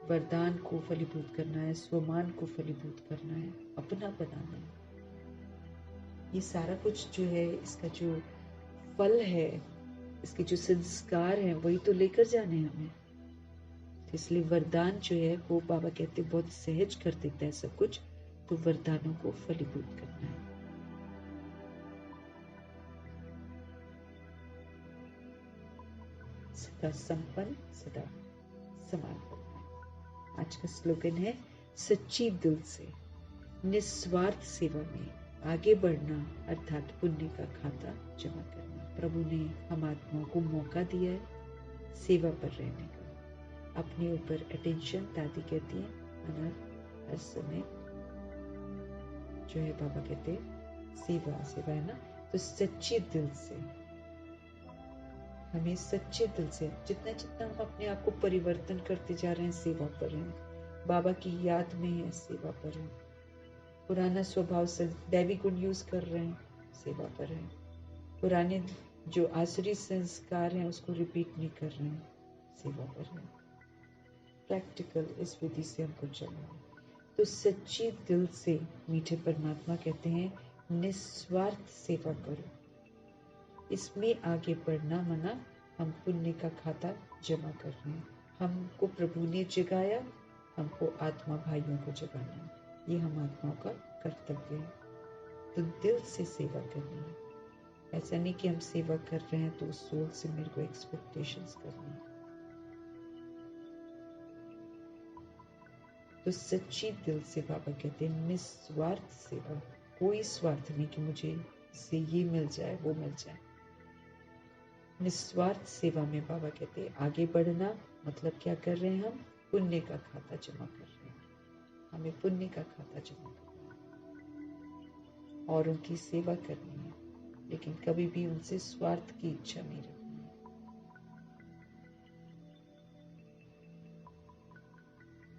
Speaker 1: वरदान को फलीभूत करना है, स्वमान को फलीभूत करना है, अपना बनाना है। ये सारा कुछ जो है इसका जो फल है, इसके जो संस्कार हैं वही तो लेकर जाने हमें। इसलिए वरदान जो है वो बाबा कहते बहुत सहज कर देता है सब कुछ, तो वरदानों को फलीभूत करना है। सदा संपन्न सदा समान बनना है। आज का स्लोगन है सच्ची दिल से निस्वार्थ सेवा में आगे बढ़ना, अर्थात पुण्य का खाता जमा करना। प्रभु ने हम आत्माओं को मौका दिया है सेवा पर रहने का। अपने ऊपर अटेंशन, दादी कहती है अनाथ हर समय जो है बाबा कहते सेवा सेवा है ना। तो सच्चे दिल से, हमें सच्चे दिल से जितना जितना हम अपने आप को परिवर्तन करते जा रहे हैं सेवा पर हैं, बाबा की याद में है सेवा पर हैं, पुराना स्वभाव से दैवी गुण यूज कर रहे हैं सेवा पर हैं, पुराने जो आसुरी संस्कार हैं उसको रिपीट नहीं कर रहे हैं सेवा पर हैं। प्रैक्टिकल इस विधि से हमको चलना है। तो सच्ची दिल से मीठे परमात्मा कहते हैं निस्वार्थ सेवा करो, इसमें आगे बढ़ना मना हम पुण्य का खाता जमा कर रहे हैं। हमको प्रभु ने जगाया, हमको आत्मा भाइयों को जगाना है, ये हम आत्माओं का कर्तव्य है। तो दिल से सेवा करनी है। ऐसा नहीं कि हम सेवा कर रहे हैं तो उस सोल से मेरे को एक्सपेक्टेशंस करनी है। तो सच्ची दिल से बाबा कहते हैं निस्वार्थ सेवा, कोई स्वार्थ नहीं कि मुझे इससे ये मिल जाए वो मिल जाए। निस्वार्थ सेवा में बाबा कहते हैं आगे बढ़ना मतलब क्या कर रहे हैं, हम पुण्य का खाता जमा कर रहे हैं। हमें पुण्य का खाता जमा करना है और उनकी सेवा करनी है, लेकिन कभी भी उनसे स्वार्थ की इच्छा नहीं रखनी है।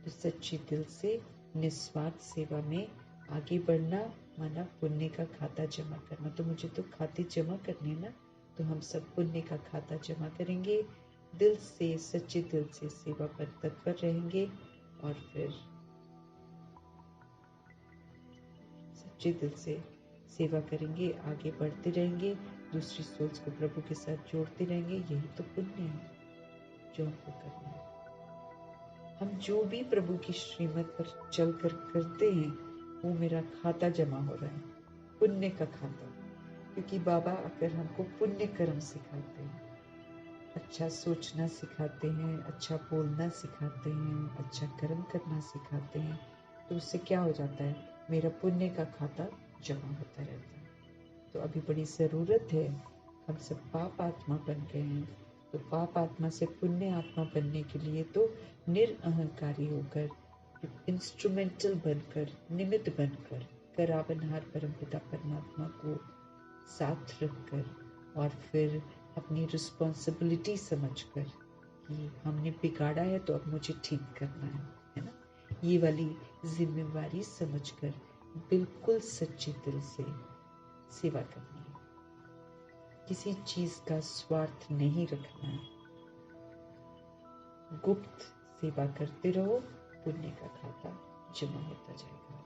Speaker 1: तो सच्ची दिल से निस्वार्थ सेवा में आगे बढ़ना माना पुण्य का खाता जमा करना। तो मुझे तो खाते जमा करने ना, तो हम सब पुण्य का खाता जमा करेंगे, दिल से सच्चे दिल से सेवा पर तत्पर रहेंगे और फिर सच्चे दिल से सेवा करेंगे, आगे बढ़ते रहेंगे, दूसरी सोल्स को प्रभु के साथ जोड़ते रहेंगे। यही तो पुण्य है जो हमको करना है। हम जो भी प्रभु की श्रीमत पर चलकर करते हैं वो मेरा खाता जमा हो रहा है, पुण्य का खाता। क्योंकि बाबा अगर हमको पुण्य कर्म सिखाते हैं, अच्छा सोचना सिखाते हैं, अच्छा बोलना सिखाते हैं, अच्छा कर्म करना सिखाते हैं, तो उससे क्या हो जाता है, मेरा पुण्य का खाता जमा होता रहता है। तो अभी बड़ी ज़रूरत है, हम सब पाप आत्मा बन गए हैं, तो पाप आत्मा से पुण्य आत्मा बनने के लिए तो निरअहंकारी होकर, इंस्ट्रूमेंटल बनकर, निमित्त बनकर, करावनहार परमपिता परमात्मा को साथ रखकर और फिर अपनी रिस्पॉन्सिबिलिटी समझकर कि हमने बिगाड़ा है तो अब मुझे ठीक करना है ना, ये वाली जिम्मेवारी समझकर बिल्कुल सच्चे दिल से सेवा करनी है। किसी चीज का स्वार्थ नहीं रखना है। गुप्त सेवा करते रहो, पुण्य का खाता जमा होता जाएगा।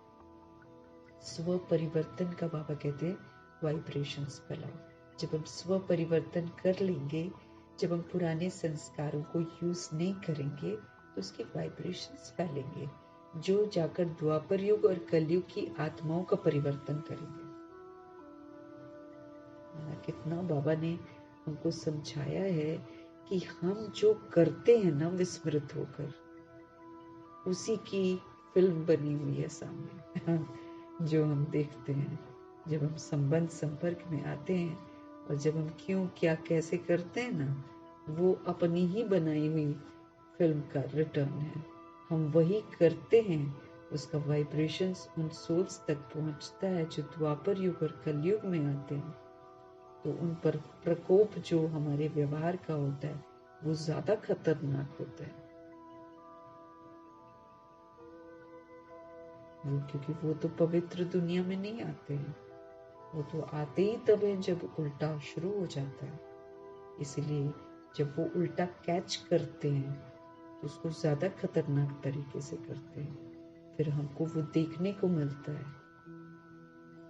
Speaker 1: स्व परिवर्तन का बाबा कहते हैं वाइब्रेशंस फैलाओ। जब हम स्व परिवर्तन कर लेंगे, जब हम पुराने संस्कारों को यूज नहीं करेंगे तो उसके वाइब्रेशंस फैलेंगे, जो जाकर द्वापर युग और कलयुग की आत्माओं का परिवर्तन करेंगे। कितना बाबा ने हमको समझाया है कि हम जो करते हैं ना विस्मृत होकर, उसी की फिल्म बनी हुई है सामने जो हम देखते हैं। जब हम संबंध संपर्क में आते हैं और जब हम क्यों क्या कैसे करते हैं ना, वो अपनी ही बनाई हुई फिल्म का रिटर्न है। हम वही करते हैं, उसका वाइब्रेशंस उन सोल्स तक पहुंचता है जो द्वापर युग और कलयुग में आते हैं। तो उन पर प्रकोप जो हमारे व्यवहार का होता है वो ज्यादा खतरनाक होता है। वो क्योंकि वो तो पवित्र दुनिया में नहीं आते हैं, वो तो आते ही तब है जब उल्टा शुरू हो जाता है। इसलिए जब वो उल्टा कैच करते हैं तो उसको ज्यादा खतरनाक तरीके से करते हैं, फिर हमको वो देखने को मिलता है।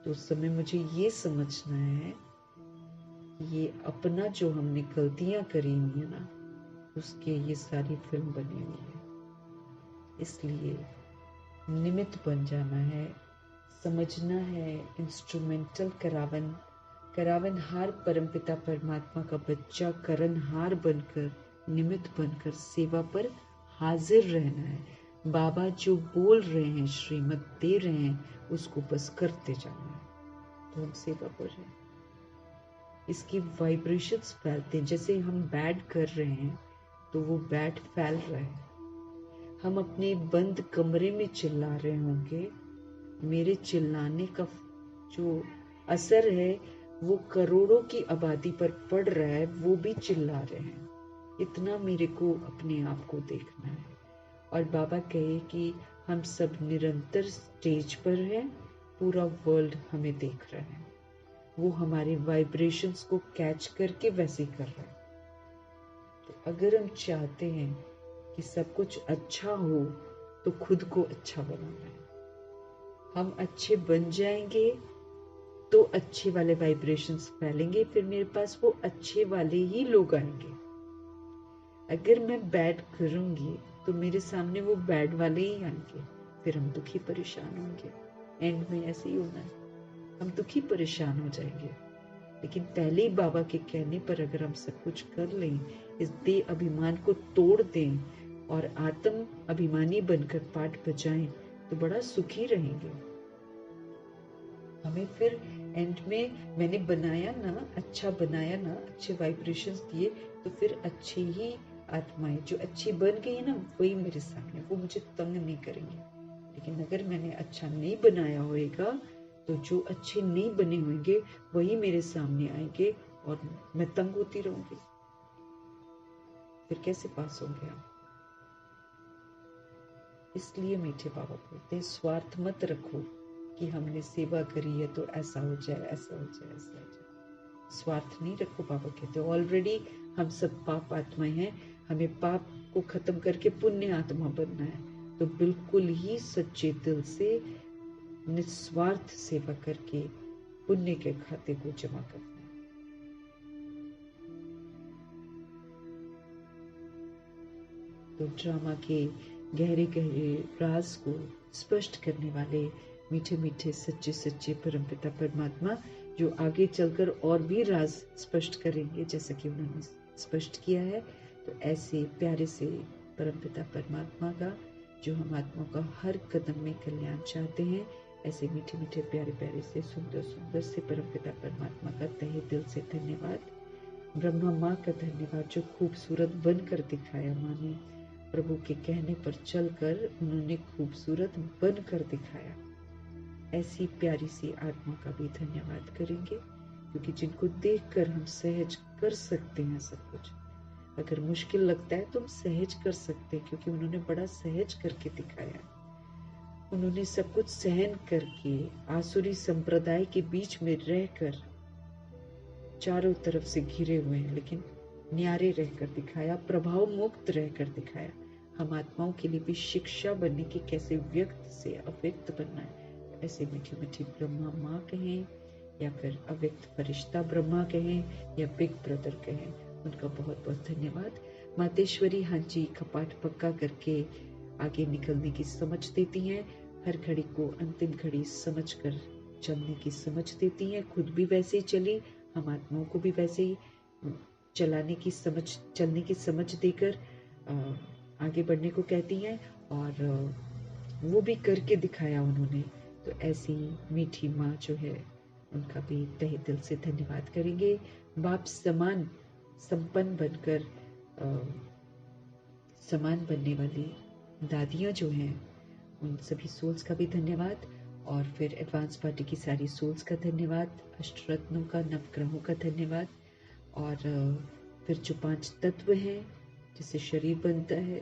Speaker 1: तो उस समय मुझे ये समझना है, ये अपना जो हमने गलतियां करी हुई है ना, उसके ये सारी फिल्म बनी हुई है। इसलिए निमित्त बन जाना है, समझना है, इंस्ट्रूमेंटल करावनहार परमपिता परमात्मा का बच्चा करनहार बनकर, निमित्त बनकर सेवा पर हाजिर रहना है। बाबा जो बोल रहे हैं, श्रीमत दे रहे हैं, उसको बस करते जाना है। तो हम सेवा पर हैं, इसकी वाइब्रेशंस फैलते हैं। जैसे हम बैड कर रहे हैं तो वो बैड फैल रहा है। हम अपने बंद कमरे में चिल्ला रहे होंगे, मेरे चिल्लाने का जो असर है वो करोड़ों की आबादी पर पड़ रहा है, वो भी चिल्ला रहे हैं। इतना मेरे को अपने आप को देखना है। और बाबा कहे कि हम सब निरंतर स्टेज पर हैं, पूरा वर्ल्ड हमें देख रहा है, वो हमारे वाइब्रेशंस को कैच करके वैसे कर रहा है। तो अगर हम चाहते हैं कि सब कुछ अच्छा हो तो खुद को अच्छा बनाना है। हम अच्छे बन जाएंगे तो अच्छे वाले वाइब्रेशंस फैलेंगे, फिर मेरे पास वो अच्छे वाले ही लोग आएंगे। अगर मैं बैड करूंगी तो मेरे सामने वो बैड वाले ही आएंगे, फिर हम दुखी परेशान होंगे। एंड में ऐसे ही होना है, हम दुखी परेशान हो जाएंगे। लेकिन पहले ही बाबा के कहने पर अगर हम सब कुछ कर लें, इस देह अभिमान को तोड़ दें और आत्म अभिमानी बनकर पाठ बजाएं, तो बड़ा सुखी रहेंगे। हमें फिर एंड में मैंने बनाया ना, अच्छा बनाया ना, अच्छे वाइब्रेशंस दिए, तो फिर अच्छी ही आत्माएं जो अच्छी बन गई ना, वही मेरे सामने, वो मुझे तंग नहीं करेंगे। लेकिन अगर मैंने अच्छा नहीं बनाया होएगा, तो जो अच्छे नहीं बने होंगे वही मेरे सामने आएंगे और मैं तंग होती रहूंगी। फिर कैसे पास होंगे हम? इसलिए मीठे बाबा बोलते हैं, स्वार्थ मत रखो कि हमने सेवा करी है तो ऐसा हो जाए, ऐसा हो जाए, ऐसा हो जाए। स्वार्थ नहीं रखो, बाबा कहते हो। ऑलरेडी हम सब पाप आत्माएं हैं, हमें पाप को खत्म करके पुण्य आत्मा बनना है। तो बिल्कुल ही सच्चे दिल से निस्वार्थ सेवा करके पुण्य के खाते को जमा करना है। तो ड्रामा के गहरे गहरे राज को स्पष्ट करने वाले मीठे मीठे सच्चे सच्चे परमपिता परमात्मा, जो आगे चलकर और भी राज स्पष्ट करेंगे जैसा कि उन्होंने स्पष्ट किया है। तो ऐसे प्यारे से परमपिता परमात्मा का, जो हम आत्मा का हर कदम में कल्याण चाहते हैं, ऐसे मीठे मीठे प्यारे प्यारे से सुंदर सुंदर से परमपिता परमात्मा का तहे दिल से धन्यवाद। ब्रह्मा माँ का धन्यवाद, जो खूबसूरत बनकर दिखाया। माँ ने प्रभु के कहने पर चलकर उन्होंने खूबसूरत बनकर दिखाया। ऐसी प्यारी सी आत्मा का भी धन्यवाद करेंगे, क्योंकि जिनको देखकर हम सहज कर सकते हैं सब कुछ। अगर मुश्किल लगता है तो हम सहज कर सकते हैं, क्योंकि उन्होंने बड़ा सहज करके दिखाया। उन्होंने सब कुछ सहन करके आसुरी संप्रदाय के बीच में रहकर चारों तरफ से घिरे हुए हैं, लेकिन न्यारे रहकर दिखाया, प्रभाव मुक्त रहकर दिखाया। हम आत्माओं के लिए भी शिक्षा बनने की, कैसे व्यक्त से अव्यक्त बनना है। ऐसे मीठी मीठी ब्रह्मा माँ कहें या फिर अव्यक्त फरिश्ता ब्रह्मा कहें या बिग ब्रदर कहें, उनका बहुत बहुत धन्यवाद। मातेश्वरी हाँ जी कपाट पक्का करके आगे निकलने की समझ देती हैं, हर घड़ी को अंतिम घड़ी समझकर चलने की समझ देती हैं। खुद भी वैसे ही चली, हम आत्माओं को भी वैसे ही चलाने की समझ, चलने की समझ देकर आगे बढ़ने को कहती हैं, और वो भी करके दिखाया उन्होंने। तो ऐसी मीठी माँ जो है, उनका भी तहे दिल से धन्यवाद करेंगे। बाप समान संपन्न बनकर समान बनने वाली दादियाँ जो हैं, उन सभी सोल्स का भी धन्यवाद। और फिर एडवांस पार्टी की सारी सोल्स का धन्यवाद, अष्टरत्नों का, नवग्रहों का धन्यवाद। और फिर जो 5 तत्व हैं जिससे शरीर बनता है,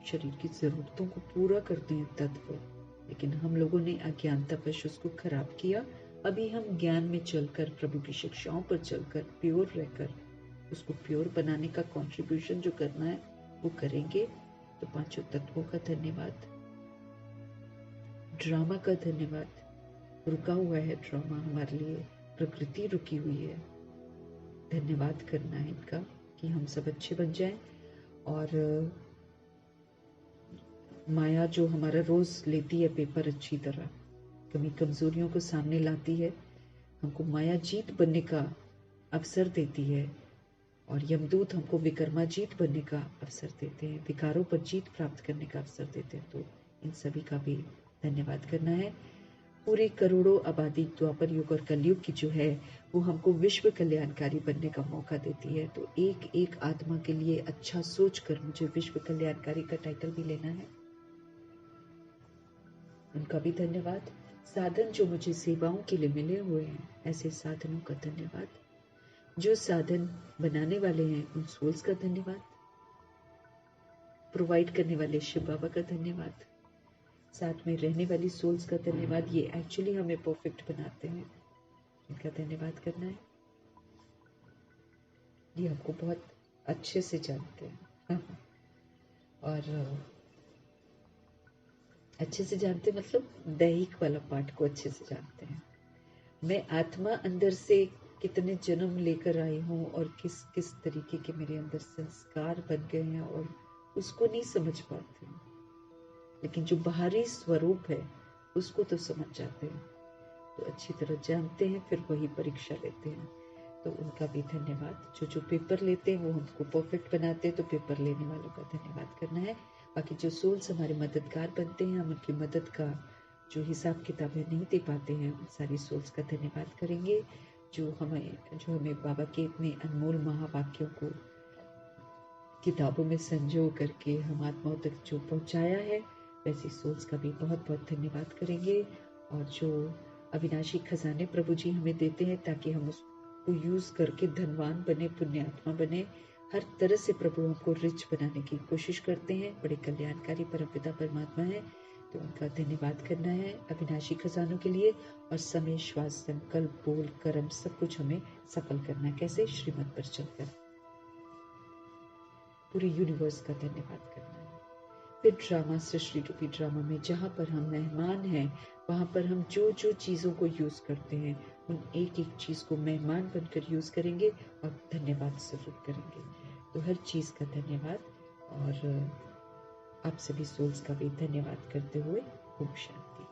Speaker 1: शरीर की जरूरतों को पूरा करते हैं तत्व, लेकिन हम लोगों ने अज्ञानतावश उसको खराब किया। अभी हम ज्ञान में चलकर, प्रभु की शिक्षाओं पर चलकर, प्योर रहकर उसको प्योर बनाने का कंट्रीब्यूशन जो करना है वो करेंगे। तो 5 तत्वों का धन्यवाद, ड्रामा का धन्यवाद। रुका हुआ है ड्रामा हमारे लिए, प्रकृति रुकी हुई है, धन्यवाद करना है इनका कि हम सब अच्छे बन जाएं। और माया जो हमारा रोज लेती है पेपर अच्छी तरह, कमी कमजोरियों को सामने लाती है, हमको माया जीत बनने का अवसर देती है। और यमदूत हमको विकर्मा जीत बनने का अवसर देते हैं, विकारों पर जीत प्राप्त करने का अवसर देते हैं। तो इन सभी का भी धन्यवाद करना है। पूरे करोड़ों आबादी द्वापर युग और कलयुग की जो है, वो हमको विश्व कल्याणकारी बनने का मौका देती है। तो एक एक आत्मा के लिए अच्छा सोचकर मुझे विश्व कल्याणकारी का टाइटल भी लेना है, उनका भी धन्यवाद। साधन जो मुझे सेवाओं के लिए मिले हुए हैं, ऐसे साधनों का धन्यवाद। जो साधन बनाने वाले हैं, उन सोल्स का धन्यवाद। प्रोवाइड करने वाले शिव बाबा का धन्यवाद। साथ में रहने वाली सोल्स का धन्यवाद, ये एक्चुअली हमें परफेक्ट बनाते हैं, इनका धन्यवाद करना है। ये हमको बहुत अच्छे से जानते हैं और अच्छे से जानते मतलब दैहिक वाला पार्ट को अच्छे से जानते हैं। मैं आत्मा अंदर से कितने जन्म लेकर आई हूँ और किस किस तरीके के मेरे अंदर संस्कार बन गए हैं और उसको नहीं समझ पाते, लेकिन जो बाहरी स्वरूप है उसको तो समझ जाते हैं, तो अच्छी तरह जानते हैं, फिर वही परीक्षा लेते हैं। तो उनका भी धन्यवाद। जो पेपर लेते हैं वो हमको परफेक्ट बनाते हैं, तो पेपर लेने वालों का धन्यवाद करना है। बाकी जो सोल्स हमारे मददगार बनते हैं, हम उनकी मदद का जो हिसाब किताब है नहीं दे पाते हैं, उन सारी सोल्स का धन्यवाद करेंगे जो हमें बाबा के इतने अनमोल महावाक्यों को किताबों में संजो करके हम आत्माओं तक जो पहुंचाया है, वैसी सोल्स का भी बहुत बहुत धन्यवाद करेंगे। और जो अविनाशी खजाने प्रभु जी हमें देते हैं ताकि हम उसको यूज करके धनवान बने, पुण्यात्मा बने, हर तरह से प्रभु हमको रिच बनाने की कोशिश करते हैं, बड़े कल्याणकारी परमपिता परमात्मा है, तो उनका धन्यवाद करना है अविनाशी खजानों के लिए। और समय, श्वास, संकल्प, बोल, कर्म सब कुछ हमें सफल करना है। कैसे? श्रीमत पर चलकर। पूरे यूनिवर्स का धन्यवाद करना है। फिर ड्रामा, सृष्टि रूपी ड्रामा में जहाँ पर हम मेहमान हैं, वहाँ पर हम जो जो चीज़ों को यूज़ करते हैं, उन एक एक चीज़ को मेहमान बनकर यूज़ करेंगे और धन्यवाद जरूर करेंगे। तो हर चीज़ का धन्यवाद, और आप सभी सोल्स का भी धन्यवाद करते हुए ओम शांति।